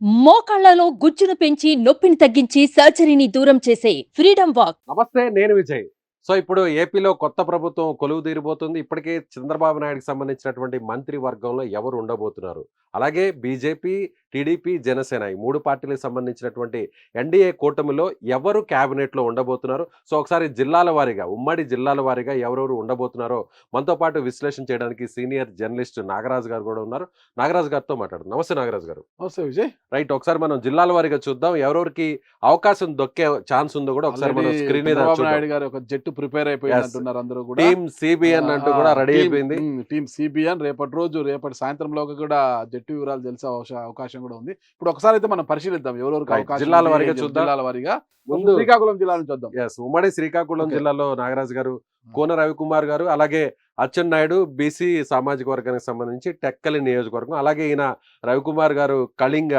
మోకాళ్లలో గుజ్జును పెంచి నొప్పిని తగ్గించి సర్జరీని దూరం చేసే ఫ్రీడమ్ వాక్. నమస్తే, నేను విజయ్. సో ఇప్పుడు ఏపీలో కొత్త ప్రభుత్వం కొలువు తీరబోతుంది. ఇప్పటికే చంద్రబాబు నాయుడుకి సంబంధించినటువంటి మంత్రి వర్గంలో ఎవరు ఉండబోతున్నారు? అలాగే బీజేపీ, టీడీపీ, జనసేన ఈ 3 పార్టీలకు సంబంధించినటువంటి ఎన్డీఏ కూటమిలో ఎవరు క్యాబినెట్‌లో ఉండబోతున్నారు? సో ఒకసారి జిల్లాల వారీగా, ఉమ్మడి జిల్లాల వారీగా ఎవరెవరు ఉండబోతున్నారో మనతో పాటు విశ్లేషణ చేయడానికి సీనియర్ జర్నలిస్ట్ నాగరాజు గారు కూడా ఉన్నారు. నాగరాజు గారితో మాట్లాడదాం. నమస్తే నాగరాజు గారు. నమస్తే విజయ్. రైట్, ఒకసారి మనం జిల్లాల వారీగా చూద్దాం. ఎవరెవరికి అవకాశం దొక్కే ఛాన్స్ ఉందో కూడా ఒకసారి మనం స్క్రీన్ మీద చంద్రబాబు చూద్దాం. నాయుడు గారు ఒక జట్టు ప్రిపేర్ అయిపోయింది అంటున్నారు అందరూ కూడా. టీమ్ సిబిఎన్ అంటూ కూడా రెడీ అయిపోయింది. టీమ్ సిబిఎన్ రేపటి సాయంత్రంలోకి కూడా జట్టు వివరాలు తెలిసే అవకాశం కూడా ఉంది. ఇప్పుడు ఒకసారి అయితే మనం పరిశీలిద్దాం ఎవరెవరికి అవకాశం. జిల్లాల వారీగా చూద్దాం. జిల్లాల వారీగా ముందు శ్రీకాకుళం జిల్లా నుంచి చూద్దాం. ఉమ్మడి శ్రీకాకుళం జిల్లాలో నాగరాజు గారు, కోన రవికుమార్ గారు, అలాగే అచ్చెన్నాయుడు బీసీ సామాజిక వర్గానికి సంబంధించి టెక్కలి నియోజకవర్గం, అలాగే ఈయన రవికుమార్ గారు కళింగ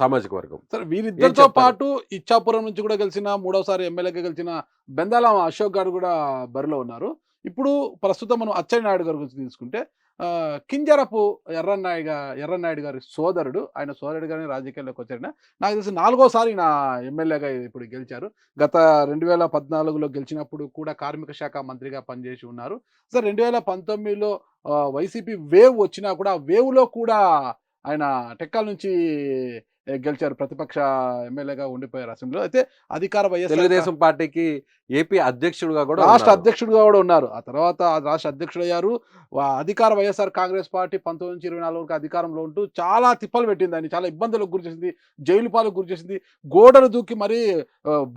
సామాజిక వర్గం. సరే, వీరిద్దరితో పాటు ఇచ్చాపురం నుంచి కూడా గెలిచిన, 3వసారి ఎమ్మెల్యేగా గెలిచిన బెందాల అశోక్ గారు కూడా బరిలో ఉన్నారు. ఇప్పుడు ప్రస్తుతం మనం అచ్చెన్నాయుడు గారి గురించి తీసుకుంటే, కింజరపు ఎర్రన్నాయుడు గారి సోదరుడు, ఆయన సోదరుడు గారిని రాజకీయాల్లోకి వచ్చారు. నాకు తెలిసి 4వసారి నా ఎమ్మెల్యేగా ఇప్పుడు గెలిచారు. గత 2014లో గెలిచినప్పుడు కూడా కార్మిక శాఖ మంత్రిగా పనిచేసి ఉన్నారు. సో 2019లో వైసీపీ వేవ్ వచ్చినా కూడా ఆ వేవ్లో కూడా ఆయన టెక్కాల నుంచి గెలిచారు. ప్రతిపక్ష ఎమ్మెల్యేగా ఉండిపోయారు అసెంబ్లీలో. అయితే అధికార తెలుగుదేశం పార్టీకి ఏపీ అధ్యక్షుడుగా కూడా రాష్ట్ర అధ్యక్షుడిగా కూడా ఉన్నారు. ఆ తర్వాత రాష్ట్ర అధ్యక్షుడు అయ్యారు. అధికార వైఎస్ఆర్ కాంగ్రెస్ పార్టీ 19 నుంచి 24 వరకు అధికారంలో ఉంటూ చాలా తిప్పలు పెట్టింది, ఆయన చాలా ఇబ్బందులకు గురి చేసింది, జైలు పాలకు గురి చేసింది. గోడలు దూకి మరీ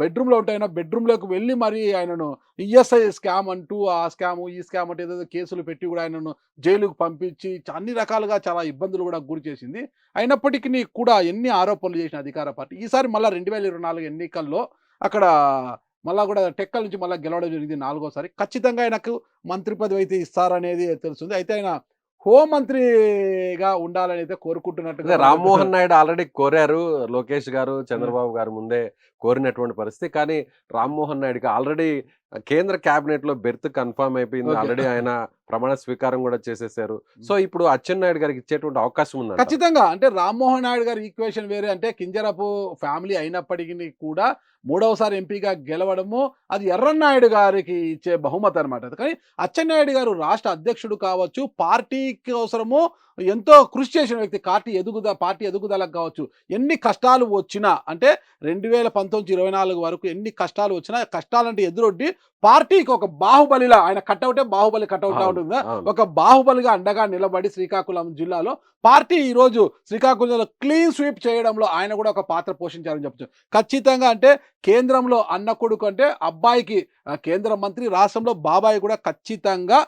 బెడ్రూమ్లో ఉంటాయినా బెడ్రూమ్లోకి వెళ్ళి మరీ ఆయనను ఈఎస్ఐ స్కామ్ అంటూ ఆ స్కాము ఈ స్కామ్ అంటే ఏదో కేసులు పెట్టి కూడా ఆయనను జైలుకు పంపించి అన్ని రకాలుగా చాలా ఇబ్బందులు కూడా గురి చేసింది. అయినప్పటికీ కూడా ఎన్ని ఆరోపణలు చేసిన అధికార పార్టీ ఈసారి మళ్ళీ 2024 ఎన్నికల్లో అక్కడ మళ్ళా కూడా టెక్కల నుంచి మళ్ళీ గెలవడం జరిగింది 4వసారి. ఖచ్చితంగా ఆయనకు మంత్రి పదవి అయితే ఇస్తారనేది తెలుస్తుంది. అయితే ఆయన హోంమంత్రిగా ఉండాలని అయితే కోరుకుంటున్నట్టుగా రామ్మోహన్ నాయుడు ఆల్రెడీ కోరారు. లోకేష్ గారు, చంద్రబాబు గారు ముందే కోరినటువంటి పరిస్థితి. కానీ రామ్మోహన్ నాయుడుకి ఆల్రెడీ కేంద్ర కేబినెట్ లో బెర్త్ కన్ఫర్మ్ అయిపోయింది. ఆల్రెడీ ఆయన ప్రమాణ స్వీకారం కూడా చేసేసారు. సో ఇప్పుడు అచ్చెన్నాయుడు గారికి ఇచ్చేటువంటి అవకాశం ఉంది ఖచ్చితంగా. అంటే రామ్మోహన్ నాయుడు గారి ఈక్వేషన్ వేరే. అంటే కింజరపు ఫ్యామిలీ అయినప్పటికీ కూడా 3వసారి ఎంపీగా గెలవడము అది ఎర్రన్నాయుడు గారికి ఇచ్చే బహుమతి అనమాట. కానీ అచ్చెన్నాయుడు గారు రాష్ట్ర అధ్యక్షుడు కావచ్చు, పార్టీకి అవసరము ఎంతో కృషి చేసిన వ్యక్తి. పార్టీ ఎదుగుదలకు కావచ్చు, ఎన్ని కష్టాలు వచ్చినా, అంటే 2019-24 వరకు ఎన్ని కష్టాలు వచ్చినా కష్టాలంటే ఎదురొడ్డి పార్టీకి ఒక బాహుబలిలా, ఆయన కట్అవుటే బాహుబలి కట్అవుట్ ఉంటుంది, ఒక బాహుబలిగా అండగా నిలబడి శ్రీకాకుళం జిల్లాలో పార్టీ ఈరోజు శ్రీకాకుళంలో క్లీన్ స్వీప్ చేయడంలో ఆయన కూడా ఒక పాత్ర పోషించారని చెప్పచ్చు. ఖచ్చితంగా అంటే కేంద్రంలో అన్న కొడుకు అంటే అబ్బాయికి కేంద్ర మంత్రి, రాష్ట్రంలో బాబాయి కూడా ఖచ్చితంగా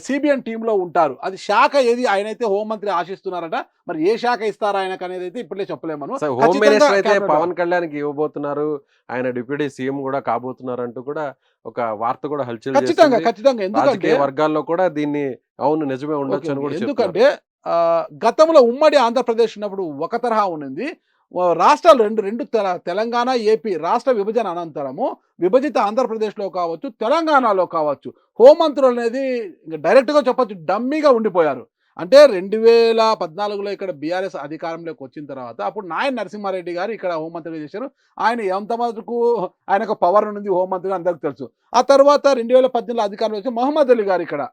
సిబిఎన్ టీంలో ఉంటారు. అది శాఖ ఏది ఆయనైతే హోంమంత్రి ఆశిస్తున్నారట. మరి ఏ శాఖ ఇస్తారా ఆయనకు అనేది అయితే ఇప్పుడే చెప్పలేము. హోమ్ మినిస్టర్ అయితే పవన్ కళ్యాణ్కి ఇవ్వబోతున్నారు, ఆయన డిప్యూటీ సీఎం కూడా కాబోతున్నారు అంటూ కూడా ఒక వార్త కూడా హల్చల్ ఖచ్చితంగా. ఎందుకంటే వర్గాల్లో కూడా దీన్ని అవును నిజమే ఉండొచ్చు అని కూడా. ఎందుకంటే గతంలో ఉమ్మడి ఆంధ్రప్రదేశ్ ఉన్నప్పుడు ఒక తరహా ఉన్నది. రాష్ట్రాలు రెండు తెలంగాణ, ఏపీ రాష్ట్ర విభజన అనంతరము విభజిత ఆంధ్రప్రదేశ్లో కావచ్చు, తెలంగాణలో కావచ్చు, హోంమంత్రులు అనేది డైరెక్ట్గా చెప్పచ్చు డమ్మీగా ఉండిపోయారు. అంటే 2014లో ఇక్కడ బీఆర్ఎస్ అధికారంలోకి వచ్చిన తర్వాత అప్పుడు నాయన నరసింహారెడ్డి గారు ఇక్కడ హోంమంత్రిగా చేశారు. ఆయన ఎంత మటుకు ఆయనకు పవర్ ఉంది హోంమంత్రిగా అందరికీ తెలుసు. ఆ తర్వాత 2018లో అధికారంలో వచ్చి మహమ్మద్ అలీ గారు ఇక్కడ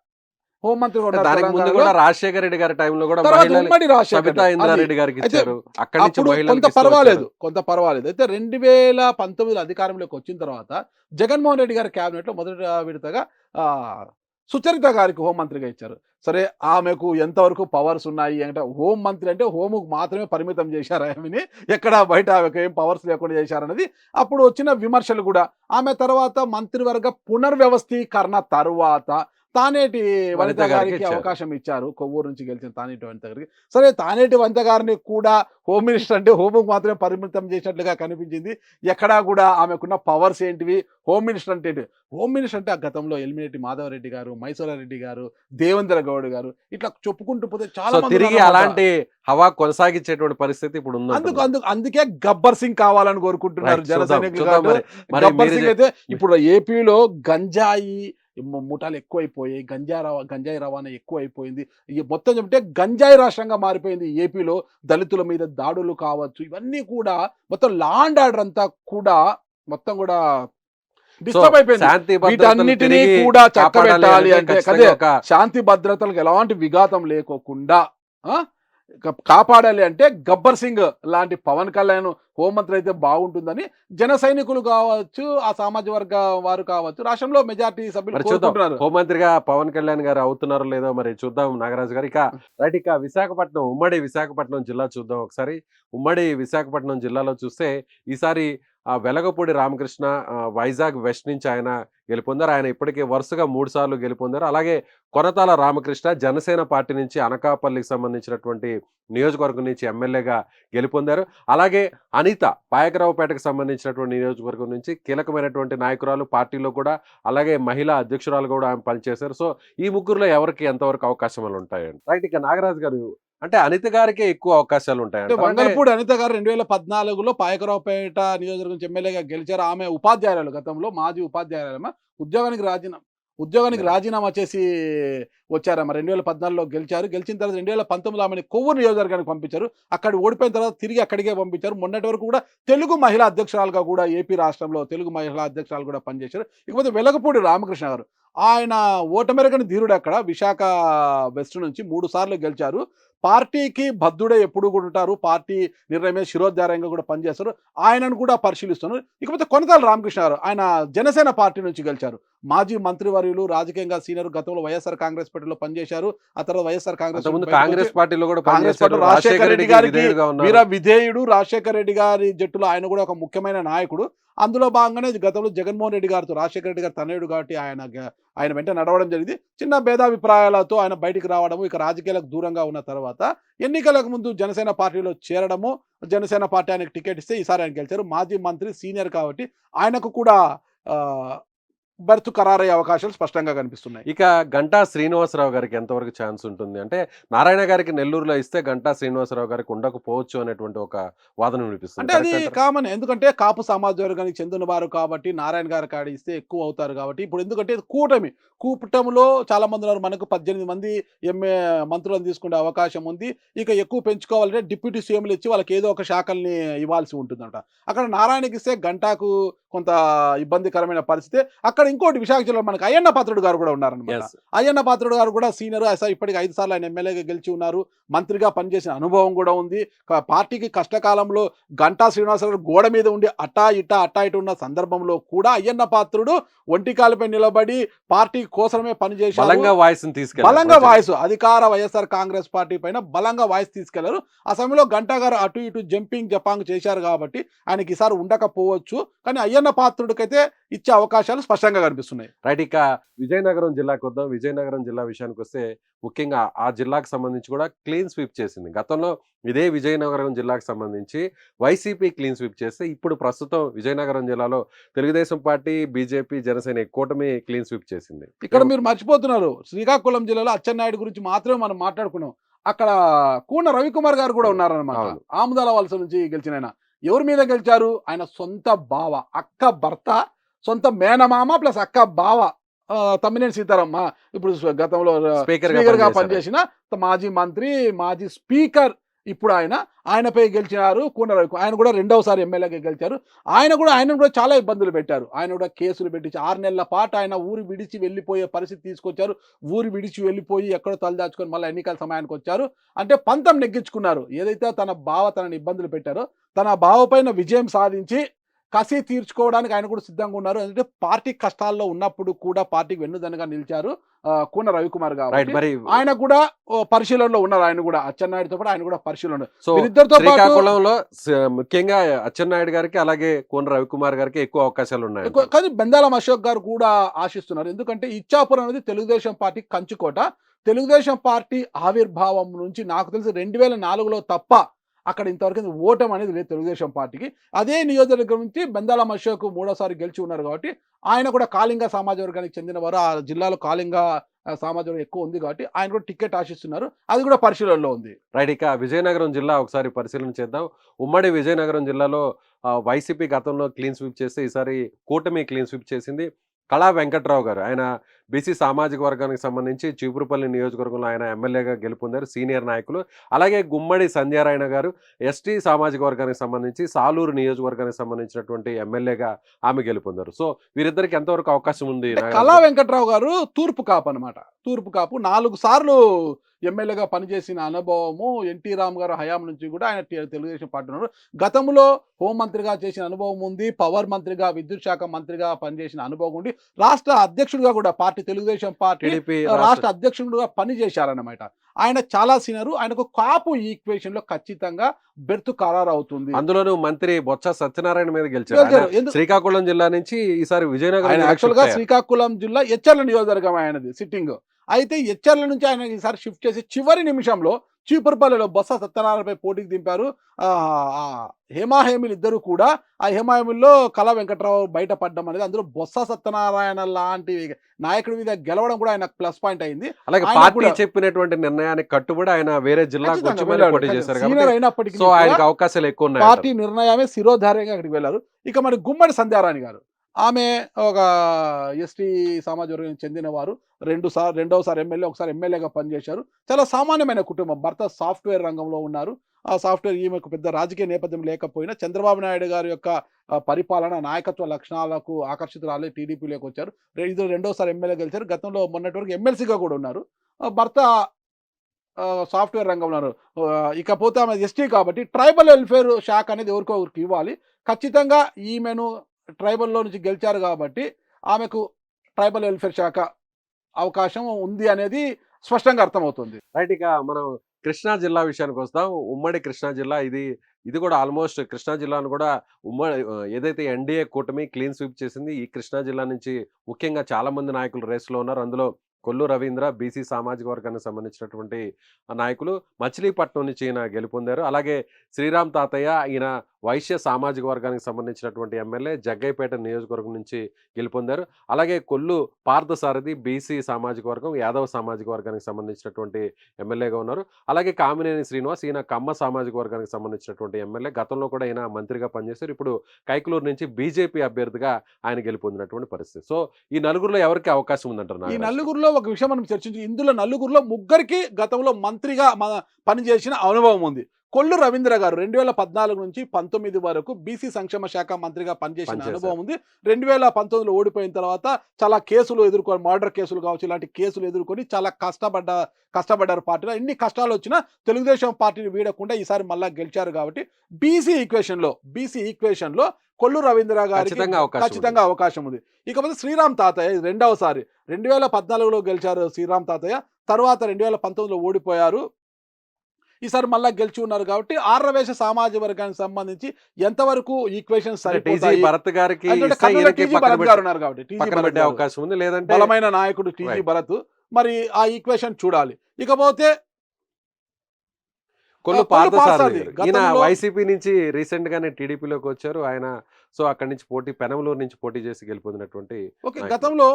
హోంమంత్రి కూడా రాజశేఖర రెడ్డి గారి టైంలో కూడా కొంత పర్వాలేదు. అయితే 2019 అధికారంలోకి వచ్చిన తర్వాత జగన్మోహన్ రెడ్డి గారి క్యాబినెట్ లో మొదటి విడతగా సుచరిత గారికి హోంమంత్రిగా ఇచ్చారు. సరే, ఆమెకు ఎంతవరకు పవర్స్ ఉన్నాయి అంటే హోంమంత్రి అంటే హోముకు మాత్రమే పరిమితం చేశారు, ఆమెని ఎక్కడ బయట ఆమెకు ఏం పవర్స్ లేకుండా చేశారన్నది అప్పుడు వచ్చిన విమర్శలు కూడా. ఆమె తర్వాత మంత్రివర్గ పునర్వ్యవస్థీకరణ తర్వాత తానేటి వనిత గారికి అవకాశం ఇచ్చారు. కొవ్వూరు నుంచి గెలిచిన తానేటి వనిత గారికి. సరే, తానేటి వనిత గారిని కూడా హోమ్ మినిస్టర్ అంటే హోముకు మాత్రమే పరిమితం చేసినట్లుగా కనిపించింది. ఎక్కడా కూడా ఆమెకున్న పవర్స్ ఏంటివి, హోమ్ మినిస్టర్ అంటే హోమ్ మినిస్టర్ అంటే ఆ గతంలో ఎలిమినేటి మాధవరెడ్డి గారు, మైసూరారెడ్డి గారు, దేవేంద్ర గౌడ్ గారు ఇట్లా చెప్పుకుంటూ పోతే చాలా తిరిగి అలాంటి హవా కొనసాగించేటువంటి పరిస్థితి ఇప్పుడు ఉంది. అందుకే గబ్బర్ సింగ్ కావాలని కోరుకుంటున్నారు జన సైనికులు. గబ్బర్ సింగ్ అయితే ఇప్పుడు ఏపీలో గంజాయి ముఠాలు ఎక్కువైపోయాయి, గంజాయి రవాణా ఎక్కువైపోయింది. మొత్తం చెప్తే గంజాయి రాష్ట్రంగా మారిపోయింది ఏపీలో. దళితుల మీద దాడులు కావచ్చు, ఇవన్నీ కూడా మొత్తం లా అండ్ ఆర్డర్ అంతా కూడా మొత్తం కూడా సో డిస్టర్బ్ అయిపోయింది. శాంతి భద్రతలు వీటన్నిటినీ తిరిగి కూడా కాపాడాలి చక్కబెట్టాలి అంటే అంటే ఖచ్చితంగా ఒక శాంతి భద్రతలకు ఎలాంటి విఘాతం లేకోకుండా ఆ, కాపాడాలి అంటే గబ్బర్ సింగ్ లాంటి పవన్ కళ్యాణ్ హోంమంత్రి అయితే బాగుంటుందని జన సైనికులు కావచ్చు, ఆ సామాజిక వర్గ వారు కావచ్చు, రాష్ట్రంలో మెజార్టీ సభ్యులు మరి చూద్దాం కోరుకుంటున్నారు. హోంమంత్రిగా పవన్ కళ్యాణ్ గారు అవుతున్నారో లేదో మరి చూద్దాం నాగరాజు గారు. ఇక రైట్, ఇక విశాఖపట్నం, ఉమ్మడి విశాఖపట్నం జిల్లా చూద్దాం ఒకసారి. ఉమ్మడి విశాఖపట్నం జిల్లాలో చూస్తే ఈసారి వెలగపూడి రామకృష్ణ వైజాగ్ వెస్ట్ నుంచి ఆయన గెలుపొందారు. ఆయన ఇప్పటికే వరుసగా 3 సార్లు గెలుపొందారు. అలాగే కొనతాల రామకృష్ణ జనసేన పార్టీ నుంచి అనకాపల్లికి సంబంధించినటువంటి నియోజకవర్గం నుంచి ఎమ్మెల్యేగా గెలుపొందారు. అలాగే అనిత పాయకరావుపేటకు సంబంధించినటువంటి నియోజకవర్గం నుంచి కీలకమైనటువంటి నాయకురాలు పార్టీలో కూడా, అలాగే మహిళా అధ్యక్షురాలు కూడా ఆమె పనిచేశారు. సో ఈ ముగ్గురులో ఎవరికి ఎంతవరకు అవకాశాలు ఉంటాయండి? రైట్, ఇక నాగరాజు గారు అంటే అనిత గారికే ఎక్కువ అవకాశాలు అంటే ఉంటాయంట. అంటే వంగలపూడి అనిత గారు 2014లో పాయకరావుపేట నియోజకవర్గం నుంచి ఎమ్మెల్యేగా గెలిచారు. ఆమె ఉపాధ్యాయురాలు, గతంలో మాజీ ఉపాధ్యాయురాలమ్మ. ఉద్యోగానికి రాజీనామా చేసి వచ్చారమ్మ. 2014లో గెలిచారు. గెలిచిన తర్వాత 2019లో ఆమెను కొవ్వూరు నియోజకవర్గానికి పంపించారు. అక్కడ ఓడిపోయిన తర్వాత తిరిగి అక్కడికే పంపించారు. మొన్నటి వరకు కూడా తెలుగు మహిళా అధ్యక్షురాలుగా కూడా ఏపీ రాష్ట్రంలో తెలుగు మహిళా అధ్యక్షురాలు కూడా పనిచేశారు. ఇకపోతే వెలగపూడి రామకృష్ణ గారు, ఆయన ఓటమెరగని ధీరుడు. అక్కడ విశాఖ వెస్ట్ నుంచి 3 సార్లు గెలిచారు. పార్టీకి బద్ధుడే ఎప్పుడు కూడా ఉంటారు. పార్టీ నిర్ణయమే శిరోధార్యంగా కూడా పనిచేస్తారు. ఆయనను కూడా పరిశీలిస్తున్నారు. ఇకపోతే కొనతాల రామకృష్ణ గారు, ఆయన జనసేన పార్టీ నుంచి గెలిచారు. మాజీ మంత్రివర్యులు, రాజకీయంగా సీనియర్, గతంలో వైఎస్ఆర్ కాంగ్రెస్ పార్టీలో పనిచేశారు. ఆ తర్వాత వైఎస్ఆర్ కాంగ్రెస్ అంతకుముందు కాంగ్రెస్ పార్టీలో కూడా కాంగ్రెస్ పనిచేశారు. పార్టీలో రాజశేఖర రెడ్డి గారికి విధేయుడుగా ఉన్నారు. వీర విధేయుడు. రాజశేఖర రెడ్డి గారి జట్టులో ఆయన కూడా ఒక ముఖ్యమైన నాయకుడు. అందులో భాగంగానే గతంలో జగన్మోహన్ రెడ్డి గారితో, రాజశేఖర రెడ్డి గారి తనయుడు కాబట్టి ఆయన వెంట నడవడం జరిగింది. చిన్న భేదాభిప్రాయాలతో ఆయన బయటికి రావడము, ఇక రాజకీయాలకు దూరంగా ఉన్న తర్వాత ఎన్నికలకు ముందు జనసేన పార్టీలో చేరడము, జనసేన పార్టీ ఆయనకు టికెట్ ఇస్తే ఈసారి ఆయన గెలిచారు. మాజీ మంత్రి, సీనియర్ కాబట్టి ఆయనకు కూడా బెర్త్ ఖరారయ్యే అవకాశాలు స్పష్టంగా కనిపిస్తున్నాయి. ఇక గంటా శ్రీనివాసరావు గారికి ఎంతవరకు ఛాన్స్ ఉంటుంది? అంటే నారాయణ గారికి నెల్లూరులో ఇస్తే గంటా శ్రీనివాసరావు గారికి ఉండకపోవచ్చు అనేటువంటి ఒక వాదన వినిపిస్తుంది. అంటే అది కామన్. ఎందుకంటే కాపు సమాజ వర్గానికి చెందిన వారు కాబట్టి నారాయణ గారి కాడ ఇస్తే ఎక్కువ అవుతారు కాబట్టి. ఇప్పుడు ఎందుకంటే కూటమిలో చాలా మంది ఉన్నారు. మనకు 18 మంది మంత్రులను తీసుకునే అవకాశం ఉంది. ఇక ఎక్కువ పెంచుకోవాలంటే డిప్యూటీ సీఎంలు ఇచ్చి వాళ్ళకి ఏదో ఒక శాఖల్ని ఇవ్వాల్సి ఉంటుందంట. అక్కడ నారాయణకి ఇస్తే గంటాకు కొంత ఇబ్బందికరమైన పరిస్థితి. అక్కడ ఇంకోటి, విశాఖ జిల్లాలో మనకు అయ్యన్న పాత్రుడు గారు కూడా ఉన్నారనమాట. అయ్యన్న పాత్రుడు గారు కూడా సీనియర్. ఇప్పటికి 5 సార్లు ఆయన ఎమ్మెల్యేగా గెలిచి ఉన్నారు. మంత్రిగా పనిచేసిన అనుభవం కూడా ఉంది. పార్టీకి కష్టకాలంలో గంటా శ్రీనివాసరావు గోడ మీద ఉండి అట్టా ఇటు ఉన్న సందర్భంలో కూడా అయ్యన్న పాత్రుడు ఒంటికాలపై నిలబడి పార్టీ కోసమే పనిచేశారు. బలంగా వాయిస్ అధికార వైఎస్ఆర్ కాంగ్రెస్ పార్టీ పైన బలంగా వాయిస్ తీసుకెళ్లారు. ఆ సమయంలో గంటా గారు అటు ఇటు జపాంగ్ చేశారు కాబట్టి ఆయనకి ఈసారి ఉండకపోవచ్చు. కానీ అయ్యన్న పాత్రుడికైతే ఇచ్చే అవకాశాలు స్పష్టంగా కనిపిస్తున్నాయి. రైట్, ఇక విజయనగరం జిల్లాకు వద్దాం. విజయనగరం జిల్లా విషయానికి వస్తే ముఖ్యంగా ఆ జిల్లాకు సంబంధించి కూడా క్లీన్ స్వీప్ చేసింది. గతంలో ఇదే విజయనగరం జిల్లాకు సంబంధించి వైసీపీ క్లీన్ స్వీప్ చేస్తే ఇప్పుడు ప్రస్తుతం విజయనగరం జిల్లాలో తెలుగుదేశం పార్టీ, బీజేపీ, జనసేన కూటమి క్లీన్ స్వీప్ చేసింది. ఇక్కడ మీరు మర్చిపోతున్నారు, శ్రీకాకుళం జిల్లాలో అచ్చెన్నాయుడు గురించి మాత్రమే మనం మాట్లాడుకున్నాం. అక్కడ కూన రవికుమార్ గారు కూడా ఉన్నారనమాట. ఆముదాల వలస నుంచి గెలిచిన ఆయన. ఎవరి మీద గెలిచారు? ఆయన సొంత బావ, అక్క భర్త, సొంత మేనమామ ప్లస్ అక్క బావ తమ్మినేని సీతారాం. ఇప్పుడు గతంలో స్పీకర్ గా పనిచేసిన మాజీ మంత్రి, మాజీ స్పీకర్. ఇప్పుడు ఆయనపై గెలిచినారు కూన రవి. ఆయన కూడా 2వసారి ఎమ్మెల్యేగా గెలిచారు. ఆయనను కూడా చాలా ఇబ్బందులు పెట్టారు. ఆయన కూడా కేసులు పెట్టి 6 నెలల పాటు ఆయన ఊరు విడిచి వెళ్ళిపోయే పరిస్థితి తీసుకొచ్చారు. ఊరు విడిచి వెళ్ళిపోయి ఎక్కడో తలదాచుకొని మళ్ళీ ఎన్నికల సమయానికి వచ్చారు. అంటే పంతం నెగ్గించుకున్నారు. ఏదైతే తన బావ తనని ఇబ్బందులు పెట్టారో తన బావ పైన విజయం సాధించి కసి తీర్చుకోవడానికి ఆయన కూడా సిద్ధంగా ఉన్నారు. ఎందుకంటే పార్టీ కష్టాల్లో ఉన్నప్పుడు కూడా పార్టీకి వెన్నుదన్నుగా నిలిచారు కూన రవికుమార్ గారు. ఆయన కూడా పరిశీలనలో ఉన్నారు. ఆయన కూడా అచ్చెన్నాయుడుతో పాటు ఆయన కూడా పరిశీలన. శ్రీకాకుళంలో ముఖ్యంగా అచ్చెన్నాయుడు గారికి అలాగే కూన రవికుమార్ గారికి ఎక్కువ అవకాశాలు ఉన్నాయి. కానీ బెందాలం అశోక్ గారు కూడా ఆశిస్తున్నారు. ఎందుకంటే ఇచ్చాపురం అనేది తెలుగుదేశం పార్టీ కంచుకోట. తెలుగుదేశం పార్టీ ఆవిర్భావం నుంచి నాకు తెలిసి 2004లో తప్ప అక్కడ ఇంతవరకు ఓటం అనేది లేదు తెలుగుదేశం పార్టీకి. అదే నియోజకవర్గం నుంచి బెందాలం అశోక్ 3వసారి గెలిచి ఉన్నారు కాబట్టి ఆయన కూడా కాళింగ సమాజ వర్గానికి చెందినవారు. ఆ జిల్లాలో కాళింగ సమాజ వర్గం ఎక్కువ ఉంది కాబట్టి ఆయన కూడా టికెట్ ఆశిస్తున్నారు. అది కూడా పరిశీలనలో ఉంది. రైట్, ఇక విజయనగరం జిల్లా ఒకసారి పరిశీలన చేద్దాం. ఉమ్మడి విజయనగరం జిల్లాలో వైసీపీ గతంలో క్లీన్ స్వీప్ చేస్తే ఈసారి కూటమి క్లీన్ స్వీప్ చేసింది. కళా వెంకట్రావు గారు. ఆయన బీసీ సామాజిక వర్గానికి సంబంధించి చీపురుపల్లి నియోజకవర్గంలో ఆయన ఎమ్మెల్యేగా గెలుపొందారు. సీనియర్ నాయకులు. అలాగే గుమ్మడి సంధ్యారాయణ గారు ఎస్టీ సామాజిక వర్గానికి సంబంధించి సాలూరు నియోజకవర్గానికి సంబంధించినటువంటి ఎమ్మెల్యేగా ఆమె గెలుపొందారు. సో వీరిద్దరికి ఎంతవరకు అవకాశం ఉంది అంటే నాగరాజు కళా గారు? వెంకట్రావు గారు తూర్పు కాపు అనమాట. తూర్పు కాపు 4 సార్లు ఎమ్మెల్యేగా పనిచేసిన అనుభవము ఎన్టీ రామ్ గారు హయాం నుంచి కూడా ఆయన తెలుగుదేశం పార్టీ ఉన్నారు. గతంలో హోంమంత్రిగా చేసిన అనుభవం ఉంది. పవర్ మంత్రిగా, విద్యుత్ శాఖ మంత్రిగా పనిచేసిన అనుభవం ఉంది. రాష్ట్ర అధ్యక్షుడిగా కూడా తెలుగుదేశం పార్టీ టీడీపీ రాష్ట్ర అధ్యక్షుడిగా పనిచేశారన్నమాట. ఆయన చాలా సీనియర్. ఆయనకు కాపు ఈక్వేషన్ లో ఖచ్చితంగా బెర్త్ ఖరారు అవుతుంది. అందులోనూ మంత్రి బొత్స సత్యనారాయణ మీద గెలిచారు. ఆయన శ్రీకాకుళం జిల్లా నుంచి ఈసారి విజయనగరం ఆయన జిల్లాకు యాక్చువల్ షిఫ్ట్ గా అయ్యారు. శ్రీకాకుళం జిల్లా ఎచ్చర్ల నియోజకవర్గం ఆయనది సిట్టింగ్. అయితే ఎచ్చర్ల నుంచి ఆయన ఈసారి షిఫ్ట్ చేసి చివరి నిమిషంలో చీపురుపల్లిలో బొత్స సత్యనారాయణపై పోటీకి దింపారు. హేమాహేమిలు ఇద్దరు కూడా ఆ హేమాహేమిల్లో కళా వెంకట్రావు బయటపడడం అనేది, అందులో బొత్స సత్యనారాయణ లాంటి నాయకుడి మీద గెలవడం కూడా ఆయన ప్లస్ పాయింట్ అయింది. అలాగే ఆయన పార్టీ కూడా చెప్పినటువంటి నిర్ణయానికి కట్టుబడి ఆయన వేరే జిల్లాకు ఖచ్చితంగా వచ్చి మరీ వెళ్ళాడు. పోటీ చేశారు సీనియర్ కాబట్టి అయినప్పటికీ సో కూడా ఆయనకు అవకాశాలు ఎక్కువ ఉన్నాయి పార్టీ నిర్ణయమే శిరోధార్యంగా అక్కడికి వెళ్ళారు. ఇక మరి గుమ్మడి సంధ్యారాణి గారు, ఆమె ఒక ఎస్టీ సామాజిక వర్గానికి చెందిన వారు. రెండోసారి ఎమ్మెల్యే, ఒకసారి ఎమ్మెల్యేగా పనిచేశారు. చాలా సామాన్యమైన కుటుంబం. భర్త సాఫ్ట్వేర్ రంగంలో ఉన్నారు. ఆ సాఫ్ట్వేర్, ఈమెకు పెద్ద రాజకీయ నేపథ్యం లేకపోయినా చంద్రబాబు నాయుడు గారి యొక్క పరిపాలన, నాయకత్వ లక్షణాలకు ఆకర్షితురాలై టీడీపీలోకి వచ్చారు. ఇది రెండోసారి ఎమ్మెల్యే గెలిచారు. గతంలో మొన్నటి వరకు ఎమ్మెల్సీగా కూడా ఉన్నారు. భర్త సాఫ్ట్వేర్ రంగంలో ఉన్నారు. ఇకపోతే ఆమె ఎస్టీ కాబట్టి ట్రైబల్ వెల్ఫేర్ శాఖ అనేది ఎవరికో ఒకరికి ఇవ్వాలి. ఖచ్చితంగా ఈమెను ట్రైబల్‌లో నుంచి గెలిచారు కాబట్టి ఆమెకు ట్రైబల్ వెల్ఫేర్ శాఖ అవకాశం ఉంది అనేది స్పష్టంగా అర్థమవుతుంది. రైట్. ఇక మనం కృష్ణా జిల్లా విషయానికి వస్తాం. ఉమ్మడి కృష్ణా జిల్లా ఇది కూడా ఆల్మోస్ట్ కృష్ణా జిల్లాను కూడా ఏదైతే ఎన్డీఏ కూటమి క్లీన్ స్వీప్ చేసింది. ఈ కృష్ణా జిల్లా నుంచి ముఖ్యంగా చాలా మంది నాయకులు రేస్‌లో ఉన్నారు. అందులో కొల్లు రవీంద్ర బీసీ సామాజిక వర్గానికి సంబంధించినటువంటి నాయకులు. మచిలీపట్నం నుంచి ఈయన గెలుపొందారు. అలాగే శ్రీరామ్ తాతయ్య, ఈయన వైశ్య సామాజిక వర్గానికి సంబంధించినటువంటి ఎమ్మెల్యే, జగ్గయ్యపేట నియోజకవర్గం నుంచి గెలుపొందారు. అలాగే కొల్లు పార్థసారథి బీసీ సామాజిక వర్గం, యాదవ సామాజిక వర్గానికి సంబంధించినటువంటి ఎమ్మెల్యేగా ఉన్నారు. అలాగే కామినేని శ్రీనివాస్, ఈయన కమ్మ సామాజిక వర్గానికి సంబంధించినటువంటి ఎమ్మెల్యే. గతంలో కూడా ఈయన మంత్రిగా పనిచేశారు. ఇప్పుడు కైకలూరు నుంచి బీజేపీ అభ్యర్థిగా ఆయన గెలుపొందినటువంటి పరిస్థితి. సో ఈ నలుగురిలో ఎవరికి అవకాశం ఉందంటారు ఈ నాగరాజు? నలుగురిలో ఒక విషయం మనం చర్చించి, ఇందులో నలుగురిలో ముగ్గురికి గతంలో మంత్రిగా పనిచేసిన అనుభవం ఉంది. కొల్లు రవీంద్ర గారు 2014 నుంచి 19 వరకు బీసీ సంక్షేమ శాఖ మంత్రిగా పనిచేసిన అనుభవం ఉంది. 2019లో ఓడిపోయిన తర్వాత చాలా కేసులు ఎదుర్కొని, మర్డర్ కేసులు కావచ్చు, ఇలాంటి కేసులు ఎదుర్కొని చాలా కష్టపడ్డారు పార్టీలో. ఎన్ని కష్టాలు వచ్చినా తెలుగుదేశం పార్టీని వీడకుండా ఈసారి మళ్ళా గెలిచారు కాబట్టి బీసీ ఈక్వేషన్లో కొల్లు రవీంద్ర గారికి ఖచ్చితంగా అవకాశం ఉంది. ఇకపోతే శ్రీరామ్ తాతయ్య రెండవసారి 2014లో గెలిచారు శ్రీరామ్ తాతయ్య. తర్వాత 2019లో ఓడిపోయారు. ఈసారి మళ్ళా గెలిచి ఉన్నారు కాబట్టి ఆర్యవేశ సామాజిక వర్గానికి సంబంధించి ఎంతవరకు ఈక్వేషన్ సరిపోతాయి. భరత్ గారికి ఉన్నారు కాబట్టి పక్కన పెట్టే అవకాశం ఉంది. లేదంటే బలమైన నాయకుడు టీజీ భరత్. మరి ఆ ఈక్వేషన్ చూడాలి. ఇకపోతే కొల్లు కొల్లు పార్థసారథి పార్థసారథి ఈయన గతంలో వైసీపీ నుంచి రీసెంట్ గానే టీడీపీలోకి వచ్చారు ఆయన. సో అక్కడి నుంచి పెనమలూరు నుంచి పోటీ చేసి గెలుపొందినటువంటి ఓకే. నాయకుడు. గతంలో